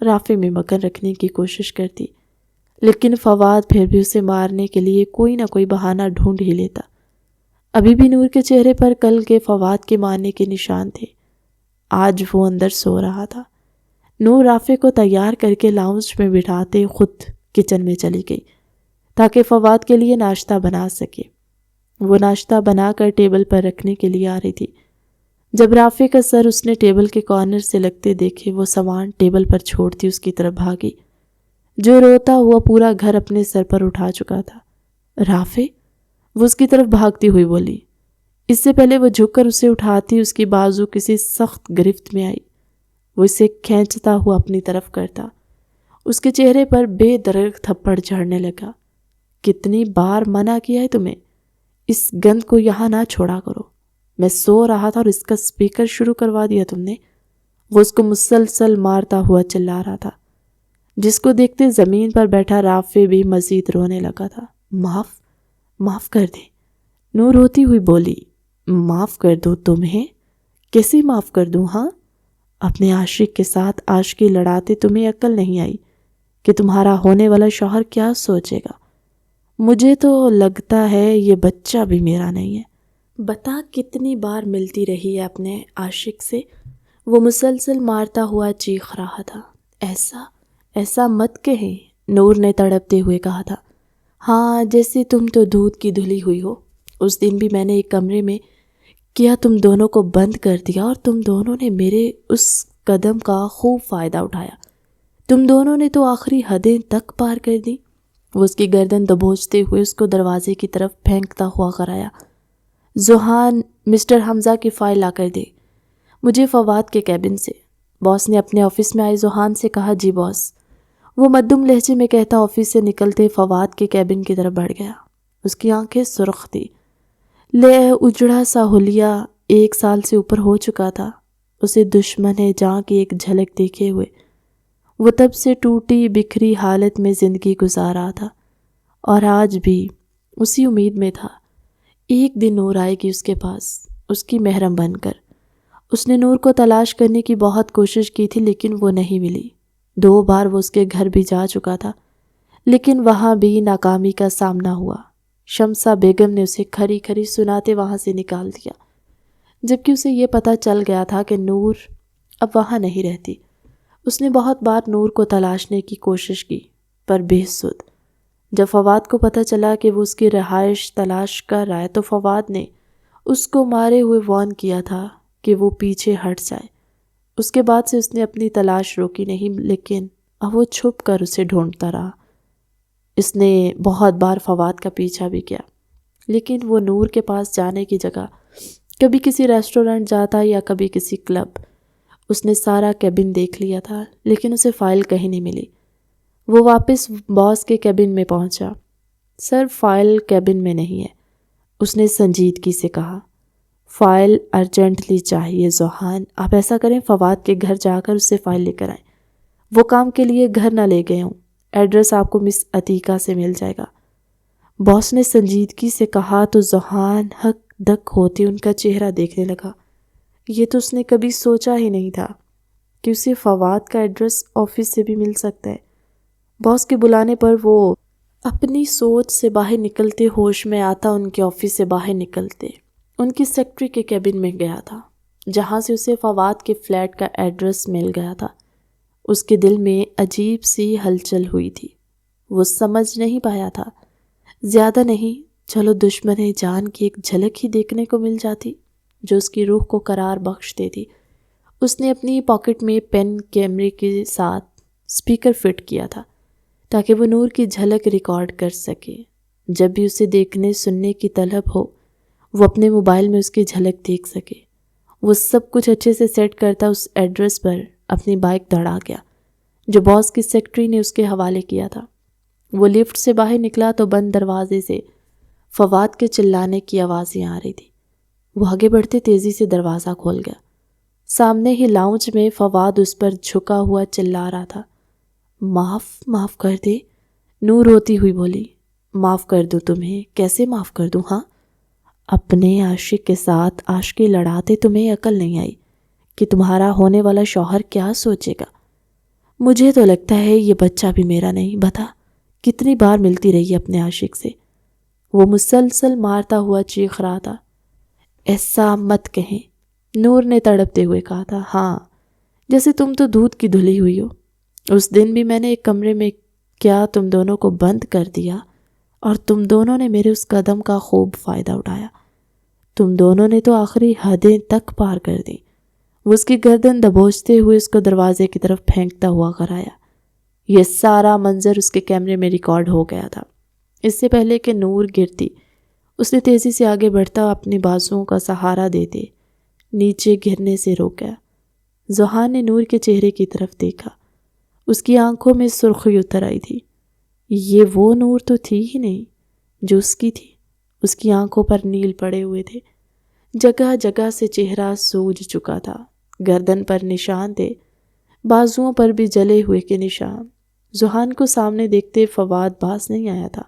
رافع میں مگن رکھنے کی کوشش کرتی، لیکن فواد پھر بھی اسے مارنے کے لیے کوئی نہ کوئی بہانہ ڈھونڈ ہی لیتا۔ ابھی بھی نور کے چہرے پر کل کے فواد کے مارنے کے نشان تھے۔ آج وہ اندر سو رہا تھا۔ نور رافع کو تیار کر کے لاؤنج میں بٹھاتے خود کچن میں چلی گئی تاکہ فواد کے لیے ناشتہ بنا سکے۔ وہ ناشتہ بنا کر ٹیبل پر رکھنے کے لیے آ رہی تھی، جب رافع کا سر اس نے ٹیبل کے کارنر سے لگتے دیکھے وہ سامان ٹیبل پر چھوڑتی اس کی طرف بھاگی۔ جو روتا ہوا پورا گھر اپنے سر پر اٹھا چکا تھا۔ رافع، وہ اس کی طرف بھاگتی ہوئی بولی۔ اس سے پہلے وہ جھک کر اسے اٹھاتی اس کی بازو کسی سخت گرفت میں آئی۔ وہ اسے کھینچتا ہوا اپنی طرف کرتا۔ اس کے چہرے پر بے درنگ تھپڑ جھڑنے لگا۔ کتنی بار منع کیا ہے تمہیں؟ اس گند کو یہاں نہ چھوڑا کرو۔ میں سو رہا تھا اور اس کا سپیکر شروع کروا دیا تم نے۔ وہ اس کو مسلسل مارتا ہوا چلا رہا تھا، جس کو دیکھتے زمین پر بیٹھا رافع بھی مزید رونے لگا تھا۔ معاف کر دے، نور روتی ہوئی بولی۔ معاف کر دو تمہیں؟ کیسے معاف کر دوں؟ ہاں، اپنے عاشق کے ساتھ عاشقی لڑاتے تمہیں عقل نہیں آئی کہ تمہارا ہونے والا شوہر کیا سوچے گا؟ مجھے تو لگتا ہے یہ بچہ بھی میرا نہیں ہے۔ بتا کتنی بار ملتی رہی ہے اپنے عاشق سے؟ وہ مسلسل مارتا ہوا چیخ رہا تھا۔ ایسا مت کہیں، نور نے تڑپتے ہوئے کہا تھا۔ ہاں، جیسے تم تو دودھ کی دھلی ہوئی ہو۔ اس دن بھی میں نے ایک کمرے میں کیا تم دونوں کو بند کر دیا اور تم دونوں نے میرے اس قدم کا خوب فائدہ اٹھایا۔ تم دونوں نے تو آخری حدیں تک پار کر دی۔ وہ اس کی گردن دبوچتے ہوئے اس کو دروازے کی طرف پھینکتا ہوا کرایا۔ ذوحان، مسٹر حمزہ کی فائل لا کر دے مجھے فواد کے کیبن سے۔ باس نے اپنے آفس میں آئے ذوحان سے کہا۔ جی باس، وہ مدھم لہجے میں کہتا آفس سے نکلتے فواد کے کیبن کی طرف بڑھ گیا۔ اس کی آنکھیں سرخ تھی۔ لے اجڑا سا حلیہ 1 سال سے اوپر ہو چکا تھا۔ اسے دشمن جاں کی ایک جھلک دیکھے ہوئے وہ تب سے ٹوٹی بکھری حالت میں زندگی گزار رہا تھا، اور آج بھی اسی امید میں تھا ایک دن نور آئے گی اس کے پاس، اس کی محرم بن کر۔ اس نے نور کو تلاش کرنے کی بہت کوشش کی تھی، لیکن وہ نہیں ملی۔ 2 بار وہ اس کے گھر بھی جا چکا تھا، لیکن وہاں بھی ناکامی کا سامنا ہوا۔ شمسہ بیگم نے اسے کھری کھری سناتے وہاں سے نکال دیا، جبکہ اسے یہ پتہ چل گیا تھا کہ نور اب وہاں نہیں رہتی۔ اس نے بہت بار نور کو تلاشنے کی کوشش کی، پر بے سود۔ جب فواد کو پتہ چلا کہ وہ اس کی رہائش تلاش کر رہا ہے تو فواد نے اس کو مارے ہوئے وارن کیا تھا کہ وہ پیچھے ہٹ جائے۔ اس کے بعد سے اس نے اپنی تلاش روکی نہیں، لیکن اب وہ چھپ کر اسے ڈھونڈتا رہا۔ اس نے بہت بار فواد کا پیچھا بھی کیا، لیکن وہ نور کے پاس جانے کی جگہ کبھی کسی ریسٹورنٹ جاتا یا کبھی کسی کلب۔ اس نے سارا کیبن دیکھ لیا تھا، لیکن اسے فائل کہیں نہیں ملی۔ وہ واپس باس کے کیبن میں پہنچا۔ سر، فائل کیبن میں نہیں ہے، اس نے سنجیدگی سے کہا۔ فائل ارجنٹلی چاہیے ذوحان، آپ ایسا کریں فواد کے گھر جا کر اس سے فائل لے کر آئیں۔ وہ کام کے لیے گھر نہ لے گئے ہوں، ایڈریس آپ کو مس عتیقہ سے مل جائے گا۔ باس نے سنجیدگی سے کہا تو ذوحان ہک دک ہوتے ان کا چہرہ دیکھنے لگا۔ یہ تو اس نے کبھی سوچا ہی نہیں تھا کہ اسے فواد کا ایڈریس آفس سے بھی مل سکتا ہے۔ باس کے بلانے پر وہ اپنی سوچ سے باہر نکلتے ہوش میں آتا ان کے آفس سے باہر نکلتے ان کی سیکرٹری کے کیبن میں گیا تھا، جہاں سے اسے فواد کے فلیٹ کا ایڈریس مل گیا تھا۔ اس کے دل میں عجیب سی ہلچل ہوئی تھی۔ وہ سمجھ نہیں پایا تھا، زیادہ نہیں، چلو دشمن جان کی ایک جھلک ہی دیکھنے کو مل جاتی جو اس کی روح کو قرار بخش دیتی۔ اس نے اپنی پاکٹ میں پین کیمرے کے ساتھ سپیکر فٹ کیا تھا تاکہ وہ نور کی جھلک ریکارڈ کر سکے۔ جب بھی اسے دیکھنے سننے کی طلب ہو وہ اپنے موبائل میں اس کی جھلک دیکھ سکے۔ وہ سب کچھ اچھے سے سیٹ کرتا اس ایڈریس پر اپنی بائک دوڑا گیا جو باس کی سیکرٹری نے اس کے حوالے کیا تھا۔ وہ لفٹ سے باہر نکلا تو بند دروازے سے فواد کے چلانے کی آوازیں آ رہی تھی۔ وہ آگے بڑھتے تیزی سے دروازہ کھول گیا۔ سامنے ہی لاؤنج میں فواد اس پر جھکا ہوا چلا رہا تھا۔ معاف کر دے، نور روتی ہوئی بولی۔ معاف کر دوں تمہیں؟ کیسے معاف کر دوں؟ ہاں، اپنے عاشق کے ساتھ عاشقی لڑاتے تمہیں عقل نہیں آئی کہ تمہارا ہونے والا شوہر کیا سوچے گا؟ مجھے تو لگتا ہے یہ بچہ بھی میرا نہیں۔ بتا کتنی بار ملتی رہی اپنے عاشق سے؟ وہ مسلسل مارتا ہوا چیخ رہا تھا۔ ایسا مت کہیں، نور نے تڑپتے ہوئے کہا تھا۔ ہاں، جیسے تم تو دودھ کی دھلی ہوئی ہو۔ اس دن بھی میں نے ایک کمرے میں کیا تم دونوں کو بند کر دیا اور تم دونوں نے میرے اس قدم کا خوب فائدہ اٹھایا۔ تم دونوں نے تو آخری حدیں تک پار کر دی۔ وہ اس کی گردن دبوچتے ہوئے اس کو دروازے کی طرف پھینکتا ہوا کرایا۔ یہ سارا منظر اس کے کیمرے میں ریکارڈ ہو گیا تھا۔ اس سے پہلے کہ نور گرتی، اس نے تیزی سے آگے بڑھتا اپنے بازوؤں کا سہارا دیتے نیچے گرنے سے روکا۔ ذوحان نے نور کے چہرے کی طرف دیکھا۔ اس کی آنکھوں میں سرخی اتر آئی تھی۔ یہ وہ نور تو تھی ہی نہیں جو اس کی تھی۔ اس کی آنکھوں پر نیل پڑے ہوئے تھے، جگہ جگہ سے چہرہ سوج چکا تھا، گردن پر نشان تھے، بازوؤں پر بھی جلے ہوئے کے نشان۔ ذوحان کو سامنے دیکھتے فواد باز نہیں آیا تھا۔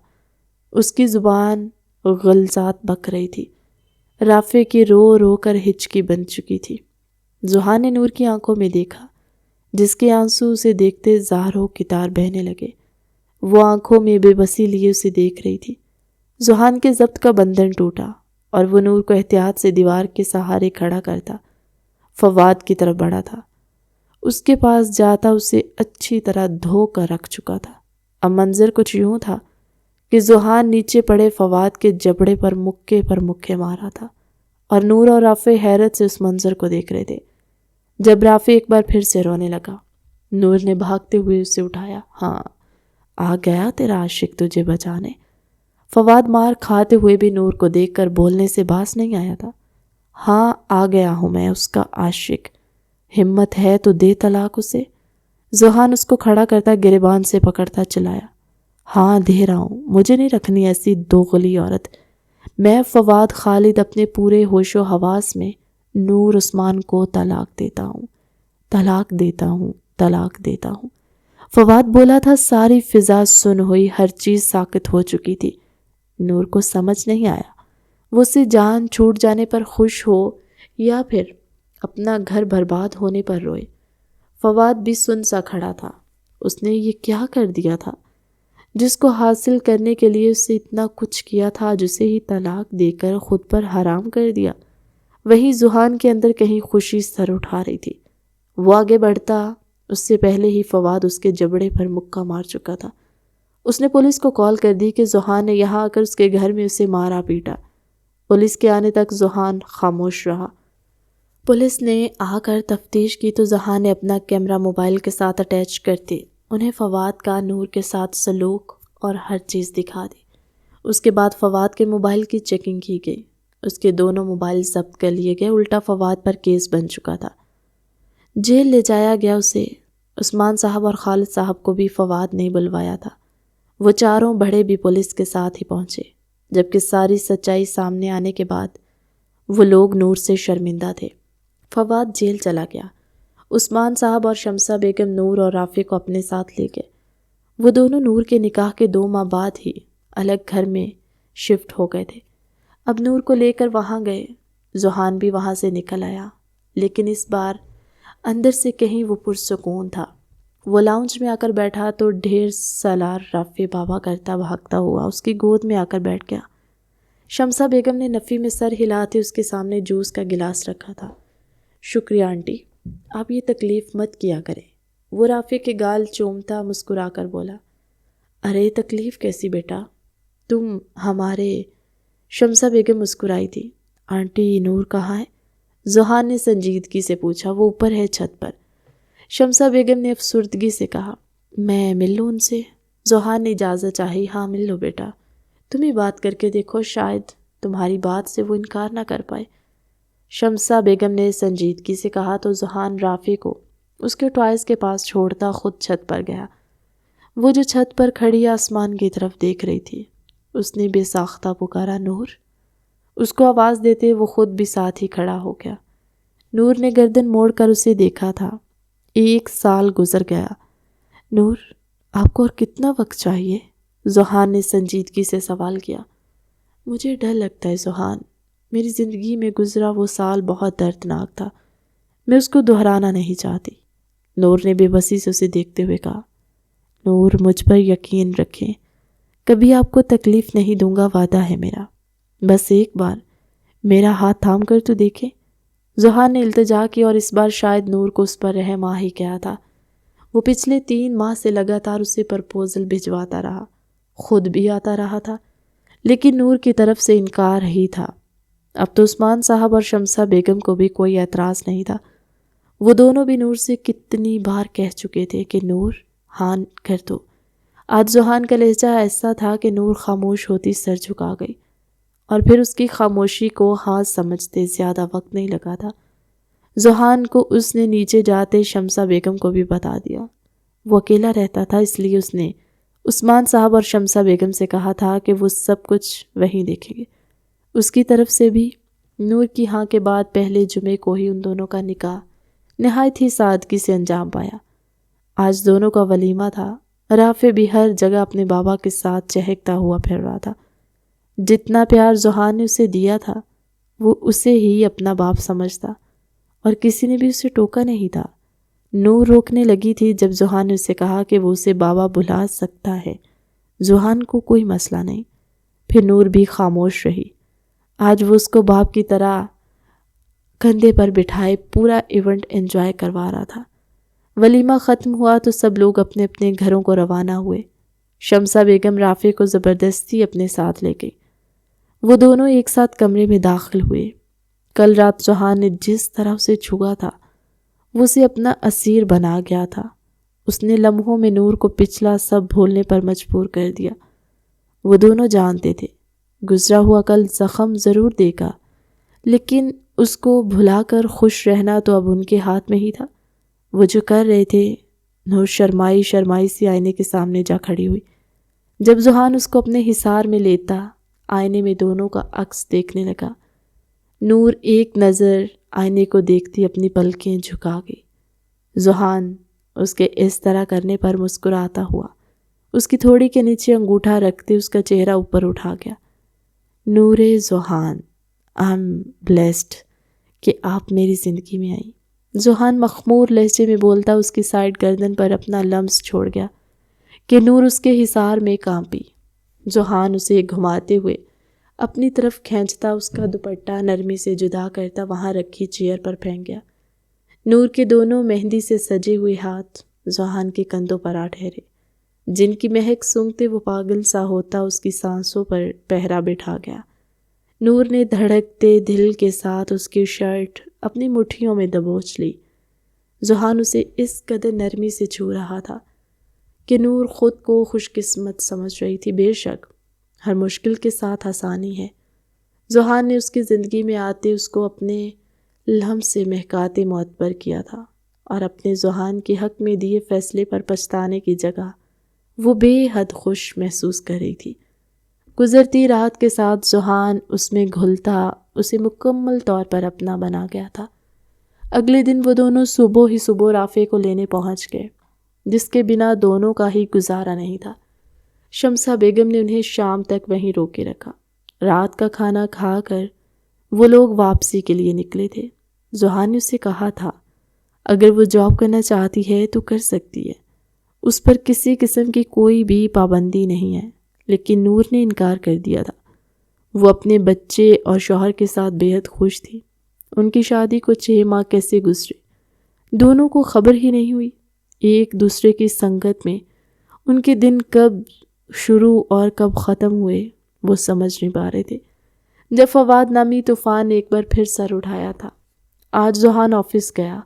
اس کی زبان غلظات بک رہی تھی، رافع کی رو رو کر ہچکی بن چکی تھی۔ ذوحان نے نور کی آنکھوں میں دیکھا، جس کے آنسو اسے دیکھتے زاروں کی طرح بہنے لگے۔ وہ آنکھوں میں بے بسی لیے اسے دیکھ رہی تھی۔ ذوحان کے ضبط کا بندھن ٹوٹا اور وہ نور کو احتیاط سے دیوار کے سہارے کھڑا کرتا فواد کی طرف بڑھا تھا۔ اس کے پاس جاتا اسے اچھی طرح دھو کر رکھ چکا تھا۔ اب منظر کچھ یوں تھا کہ ذوحان نیچے پڑے فواد کے جبڑے پر مکے مارا تھا، اور نور اور رافع حیرت سے اس منظر کو دیکھ رہے تھے۔ جب رافع ایک بار پھر سے رونے لگا، نور نے بھاگتے ہوئے اسے اٹھایا۔ ہاں، آ گیا تیرا عاشق تجھے بچانے۔ فواد مار کھاتے ہوئے بھی نور کو دیکھ کر بولنے سے باز نہیں آیا تھا۔ ہاں، آ گیا ہوں میں اس کا عاشق، ہمت ہے تو دے طلاق اسے۔ ذوحان اس کو کھڑا کرتا گریبان سے پکڑتا چلایا۔ ہاں دے رہا ہوں، مجھے نہیں رکھنی ایسی دوغلی عورت۔ میں فواد خالد اپنے پورے ہوش و حواس میں نور عثمان کو طلاق دیتا ہوں، طلاق دیتا ہوں، طلاق دیتا ہوں۔ فواد بولا تھا، ساری فضا سن ہوئی، ہر چیز ساکت ہو چکی تھی۔ نور کو سمجھ نہیں آیا وہ اسے جان چھوٹ جانے پر خوش ہو یا پھر اپنا گھر برباد ہونے پر روئے۔ فواد بھی سن سا کھڑا تھا۔ اس نے یہ کیا کر دیا تھا جس کو حاصل کرنے کے لیے اسے اتنا کچھ کیا تھا، جسے ہی طلاق دے کر خود پر حرام کر دیا۔ وہیں ذوحان کے اندر کہیں خوشی سر اٹھا رہی تھی۔ وہ آگے بڑھتا، اس سے پہلے ہی فواد اس کے جبڑے پر مکہ مار چکا تھا۔ اس نے پولیس کو کال کر دی کہ ذوحان نے یہاں آ کر اس کے گھر میں اسے مارا پیٹا۔ پولیس کے آنے تک ذوحان خاموش رہا۔ پولیس نے آ کر تفتیش کی تو ذوحان نے اپنا کیمرہ موبائل کے ساتھ اٹیچ کرتے انہیں فواد کا نور کے ساتھ سلوک اور ہر چیز دکھا دی۔ اس کے بعد فواد کے موبائل کی چیکنگ کی گئی۔ اس کے دونوں موبائل ضبط کر لیے گئے۔ الٹا فواد پر کیس بن چکا تھا، جیل لے جایا گیا اسے۔ عثمان صاحب اور خالد صاحب کو بھی فواد نے بلوایا تھا۔ وہ چاروں بڑے بھی پولیس کے ساتھ ہی پہنچے، جبکہ ساری سچائی سامنے آنے کے بعد وہ لوگ نور سے شرمندہ تھے۔ فواد جیل چلا گیا۔ عثمان صاحب اور شمسہ بیگم نور اور رافع کو اپنے ساتھ لے گئے۔ وہ دونوں نور کے نکاح کے 2 ماہ بعد ہی الگ گھر میں شفٹ ہو گئے تھے۔ اب نور کو لے کر وہاں گئے۔ ذوحان بھی وہاں سے نکل آیا، لیکن اس بار اندر سے کہیں وہ پرسکون تھا۔ وہ لاؤنج میں آ کر بیٹھا تو ڈھیر سالار رافع بابا کرتا بھاگتا ہوا اس کی گود میں آ کر بیٹھ گیا۔ شمسہ بیگم نے نفی میں سر ہلاتے اس کے سامنے جوس کا گلاس رکھا تھا۔ شکریہ آنٹی، آپ یہ تکلیف مت کیا کریں۔ وہ رافع کے گال چومتا مسکرا کر بولا۔ ارے تکلیف کیسی بیٹا، تم ہمارے… شمسہ بیگم مسکرائی تھی۔ آنٹی نور کہاں ہے؟ ذوحان نے سنجیدگی سے پوچھا۔ وہ اوپر ہے، چھت پر۔ شمسہ بیگم نے افسردگی سے کہا۔ میں مل لوں ان سے؟ ذوحان نے اجازت چاہی۔ ہاں مل لو بیٹا، تم ہی بات کر کے دیکھو، شاید تمہاری بات سے وہ انکار نہ کر پائے۔ شمسہ بیگم نے سنجیدگی سے کہا تو ذوحان رافع کو اس کے ٹوائز کے پاس چھوڑتا خود چھت پر گیا۔ وہ جو چھت پر کھڑی آسمان کی طرف دیکھ رہی تھی، اس نے بے ساختہ پکارا، نور۔ اس کو آواز دیتے وہ خود بھی ساتھ ہی کھڑا ہو گیا۔ نور نے گردن موڑ کر اسے دیکھا تھا۔ 1 سال گزر گیا۔ نور، آپ کو اور کتنا وقت چاہیے؟ ذوحان نے سنجیدگی سے سوال کیا۔ مجھے ڈر لگتا ہے ذوحان، میری زندگی میں گزرا وہ سال بہت دردناک تھا، میں اس کو دہرانا نہیں چاہتی۔ نور نے بے بسی سے اسے دیکھتے ہوئے کہا۔ نور، مجھ پر یقین رکھیں، کبھی آپ کو تکلیف نہیں دوں گا، وعدہ ہے میرا۔ بس ایک بار میرا ہاتھ تھام کر تو دیکھیں۔ ذوحان نے التجا کی اور اس بار شاید نور کو اس پر رحم آ ہی گیا تھا۔ وہ پچھلے 3 ماہ سے لگاتار اسے پرپوزل بھجواتا رہا، خود بھی آتا رہا تھا، لیکن نور کی طرف سے انکار ہی تھا۔ اب تو عثمان صاحب اور شمسہ بیگم کو بھی کوئی اعتراض نہیں تھا۔ وہ دونوں بھی نور سے کتنی بار کہہ چکے تھے کہ نور، ہاں کر دو۔ آج ذوحان کا لہجہ ایسا تھا کہ نور خاموش ہوتی سر جھکا گئی، اور پھر اس کی خاموشی کو ہاں سمجھتے زیادہ وقت نہیں لگا تھا۔ ذوحان کو اس نے نیچے جاتے شمسہ بیگم کو بھی بتا دیا۔ وہ اکیلا رہتا تھا، اس لیے اس نے عثمان صاحب اور شمسہ بیگم سے کہا تھا کہ وہ سب کچھ وہیں دیکھیں گے۔ اس کی طرف سے بھی نور کی ہاں کے بعد پہلے جمعے کو ہی ان دونوں کا نکاح نہایت ہی سادگی سے انجام پایا۔ آج دونوں کا ولیمہ تھا۔ رافع بھی ہر جگہ اپنے بابا کے ساتھ چہکتا ہوا پھر رہا تھا۔ جتنا پیار ذوحان نے اسے دیا تھا وہ اسے ہی اپنا باپ سمجھتا، اور کسی نے بھی اسے ٹوکا نہیں تھا۔ نور روکنے لگی تھی جب ذوحان نے اسے کہا کہ وہ اسے بابا بلا سکتا ہے، ذوحان کو کوئی مسئلہ نہیں۔ پھر نور بھی خاموش رہی۔ آج وہ اس کو باپ کی طرح کندھے پر بٹھائے پورا ایونٹ انجوائے کروا رہا تھا۔ ولیمہ ختم ہوا تو سب لوگ اپنے اپنے گھروں کو روانہ ہوئے۔ شمسہ بیگم رافع کو زبردستی اپنے ساتھ لے گئی۔ وہ دونوں ایک ساتھ کمرے میں داخل ہوئے۔ کل رات ذوحان نے جس طرح اسے چھوا تھا وہ اسے اپنا اسیر بنا گیا تھا۔ اس نے لمحوں میں نور کو پچھلا سب بھولنے پر مجبور کر دیا۔ وہ دونوں جانتے تھے گزرا ہوا کل زخم ضرور دے گا، لیکن اس کو بھلا کر خوش رہنا تو اب ان کے ہاتھ میں ہی تھا۔ وہ جو کر رہے تھے۔ نور شرمائی سی آئینے کے سامنے جا کھڑی ہوئی۔ جب ذوحان اس کو اپنے حصار میں لیتا، آئینے میں دونوں کا عکس دیکھنے لگا۔ نور ایک نظر آئینے کو دیکھتی اپنی پلکیں جھکا گئی۔ ذوحان اس کے اس طرح کرنے پر مسکراتا ہوا اس کی تھوڑی کے نیچے انگوٹھا رکھتے اس کا چہرہ اوپر اٹھا گیا۔ نور ذوحان، آئی ایم بلیسڈ کہ آپ میری زندگی میں آئیں۔ ذوحان مخمور لہجے میں بولتا اس کی سائیڈ گردن پر اپنا لمس چھوڑ گیا کہ نور اس کے حصار میں کانپی۔ ذوحان اسے گھماتے ہوئے اپنی طرف کھینچتا اس کا دوپٹہ نرمی سے جدا کرتا وہاں رکھی چیئر پر پھینک گیا۔ نور کے دونوں مہندی سے سجے ہوئے ہاتھ ذوحان کے کندھوں پر آ ٹھہرے، جن کی مہک سونگتے وہ پاگل سا ہوتا اس کی سانسوں پر پہرا بٹھا گیا۔ نور نے دھڑکتے دل کے ساتھ اس کی شرٹ اپنی مٹھیوں میں دبوچ لی۔ ذوحان اسے اس قدر نرمی سے چھو رہا تھا کہ نور خود کو خوش قسمت سمجھ رہی تھی۔ بے شک ہر مشکل کے ساتھ آسانی ہے۔ ذوحان نے اس کی زندگی میں آتے اس کو اپنے لمس سے مہکاتے معطر کیا تھا، اور اپنے ذوحان کے حق میں دیے فیصلے پر پچھتانے کی جگہ وہ بے حد خوش محسوس کر رہی تھی۔ گزرتی رات کے ساتھ ذوحان اس میں گھلتا اسے مکمل طور پر اپنا بنا گیا تھا۔ اگلے دن وہ دونوں صبح رافع کو لینے پہنچ گئے، جس کے بنا دونوں کا ہی گزارا نہیں تھا۔ شمسہ بیگم نے انہیں شام تک وہیں روکے رکھا۔ رات کا کھانا کھا کر وہ لوگ واپسی کے لیے نکلے تھے۔ ذوحان نے اسے کہا تھا اگر وہ جاب کرنا چاہتی ہے تو کر سکتی ہے، اس پر کسی قسم کی کوئی بھی پابندی نہیں ہے، لیکن نور نے انکار کر دیا تھا۔ وہ اپنے بچے اور شوہر کے ساتھ بے حد خوش تھی۔ ان کی شادی کو 6 ماہ کیسے گزرے دونوں کو خبر ہی نہیں ہوئی۔ ایک دوسرے کی سنگت میں ان کے دن کب شروع اور کب ختم ہوئے وہ سمجھ نہیں پا رہے تھے، جب فواد نامی طوفان نے ایک بار پھر سر اٹھایا تھا۔ آج ذوحان آفس گیا،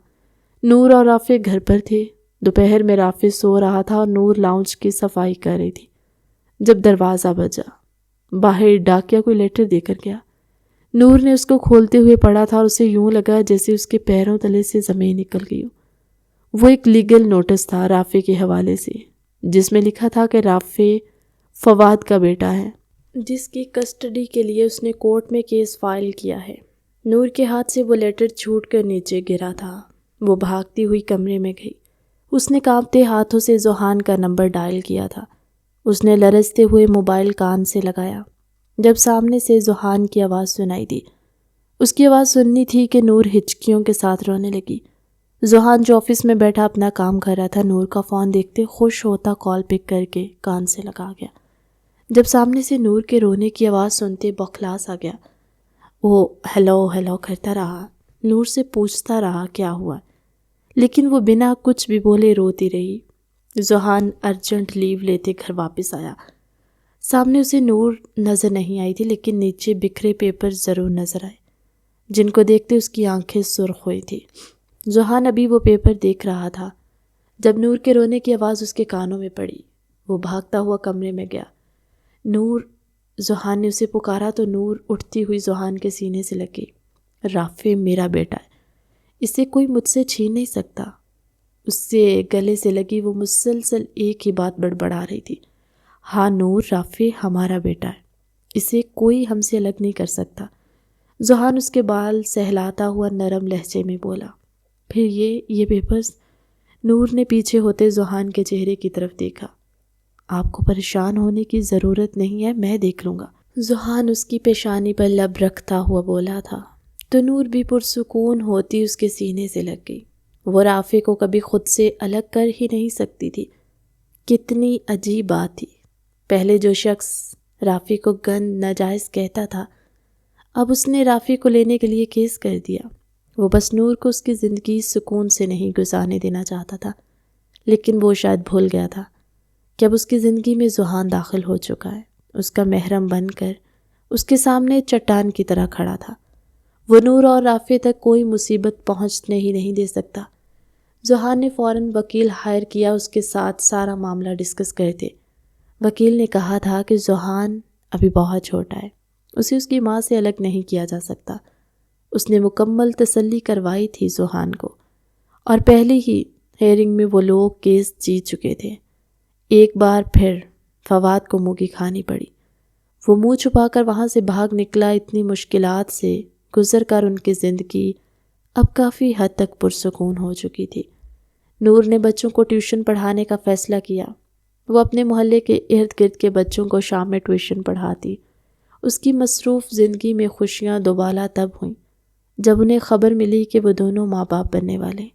نور اور رافع گھر پر تھے۔ دوپہر میں رافع سو رہا تھا اور نور لاؤنج کی صفائی کر رہی تھی جب دروازہ بجا۔ باہر ڈاکیا کوئی لیٹر دے کر گیا۔ نور نے اس کو کھولتے ہوئے پڑھا تھا اور اسے یوں لگا جیسے اس کے پیروں تلے سے زمین نکل گئی ہو۔ وہ ایک لیگل نوٹس تھا رافع کے حوالے سے، جس میں لکھا تھا کہ رافع فواد کا بیٹا ہے، جس کی کسٹڈی کے لیے اس نے کورٹ میں کیس فائل کیا ہے۔ نور کے ہاتھ سے وہ لیٹر چھوٹ کر نیچے گرا تھا۔ وہ بھاگتی ہوئی کمرے میں گئی۔ اس نے کانپتے ہاتھوں سے ذوحان کا نمبر ڈائل کیا تھا۔ اس نے لرزتے ہوئے موبائل کان سے لگایا جب سامنے سے ذوحان کی آواز سنائی دی۔ اس کی آواز سننی تھی کہ نور ہچکیوں کے ساتھ رونے لگی۔ ذوحان جو آفس میں بیٹھا اپنا کام کر رہا تھا، نور کا فون دیکھتے خوش ہوتا کال پک کر کے کان سے لگا گیا۔ جب سامنے سے نور کے رونے کی آواز سنتے بخلاس آ گیا۔ وہ ہیلو کرتا رہا، نور سے پوچھتا رہا کیا ہوا، لیکن وہ بنا کچھ بھی بولے روتی رہی۔ ذوحان ارجنٹ لیو لیتے گھر واپس آیا۔ سامنے اسے نور نظر نہیں آئی تھی، لیکن نیچے بکھرے پیپر ضرور نظر آئے، جن کو دیکھتے اس کی آنکھیں سرخ ہوئی تھی۔ ذوحان ابھی وہ پیپر دیکھ رہا تھا۔ جب نور کے رونے کی آواز اس کے کانوں میں پڑی وہ بھاگتا ہوا کمرے میں گیا۔ نور، ذوحان نے اسے پکارا تو نور اٹھتی ہوئی ذوحان کے سینے سے لگی۔ رافع میرا بیٹا ہے، اسے کوئی مجھ سے چھین نہیں سکتا۔ اس سے گلے سے لگی وہ مسلسل ایک ہی بات بڑبڑا رہی تھی، ہاں نور، رافع ہمارا بیٹا ہے، اسے کوئی ہم سے الگ نہیں کر سکتا۔ ذوحان اس کے بال سہلاتا ہوا نرم لہجے میں بولا۔ پھر یہ بے بس۔ نور نے پیچھے ہوتے ذوحان کے چہرے کی طرف دیکھا۔ آپ کو پریشان ہونے کی ضرورت نہیں ہے، میں دیکھ لوں گا۔ ذوحان اس کی پیشانی پر لب رکھتا ہوا بولا تھا تو نور بھی پرسکون ہوتی اس کے سینے سے لگ گئی۔ وہ رافع کو کبھی خود سے الگ کر ہی نہیں سکتی تھی۔ کتنی عجیب بات تھی، پہلے جو شخص رافع کو گند ناجائز کہتا تھا اب اس نے رافع کو لینے کے لیے کیس کر دیا۔ وہ بس نور کو اس کی زندگی سکون سے نہیں گزارنے دینا چاہتا تھا، لیکن وہ شاید بھول گیا تھا کہ اب اس کی زندگی میں ذوحان داخل ہو چکا ہے، اس کا محرم بن کر اس کے سامنے چٹان کی طرح کھڑا تھا۔ وہ نور اور رافع تک کوئی مصیبت پہنچنے ہی نہیں دے سکتا۔ ذوحان نے فوراً وکیل ہائر کیا، اس کے ساتھ سارا معاملہ ڈسکس کرتے۔ وکیل نے کہا تھا کہ ذوحان ابھی بہت چھوٹا ہے، اسے اس کی ماں سے الگ نہیں کیا جا سکتا۔ اس نے مکمل تسلی کروائی تھی ذوحان کو، اور پہلی ہی ہیئرنگ میں وہ لوگ کیس جیت چکے تھے۔ ایک بار پھر فواد کو منہ کی کھانی پڑی۔ وہ منہ چھپا کر وہاں سے بھاگ نکلا۔ اتنی مشکلات سے گزر کر ان کی زندگی اب کافی حد تک پرسکون ہو چکی تھی۔ نور نے بچوں کو ٹیوشن پڑھانے کا فیصلہ کیا۔ وہ اپنے محلے کے ارد گرد کے بچوں کو شام میں ٹیوشن پڑھاتی۔ اس کی مصروف زندگی میں خوشیاں دوبالا تب ہوئیں جب انہیں خبر ملی کہ وہ دونوں ماں باپ بننے والے۔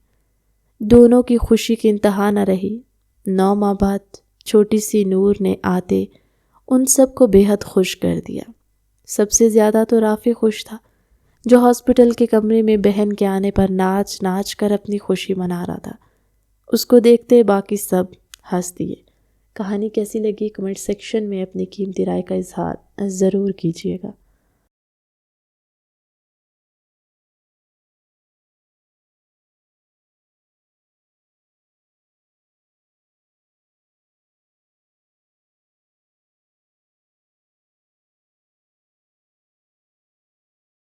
دونوں کی خوشی کی انتہا نہ رہی۔ 9 ماہ بعد چھوٹی سی نور نے آتے ان سب کو بے حد خوش کر دیا۔ سب سے زیادہ تو رافع خوش تھا، جو ہاسپٹل کے کمرے میں بہن کے آنے پر ناچ ناچ کر اپنی خوشی منا رہا تھا۔ اس کو دیکھتے باقی سب ہنس دیے۔ کہانی کیسی لگی کمنٹ سیکشن میں اپنی قیمتی رائے کا اظہار ضرور کیجیے گا۔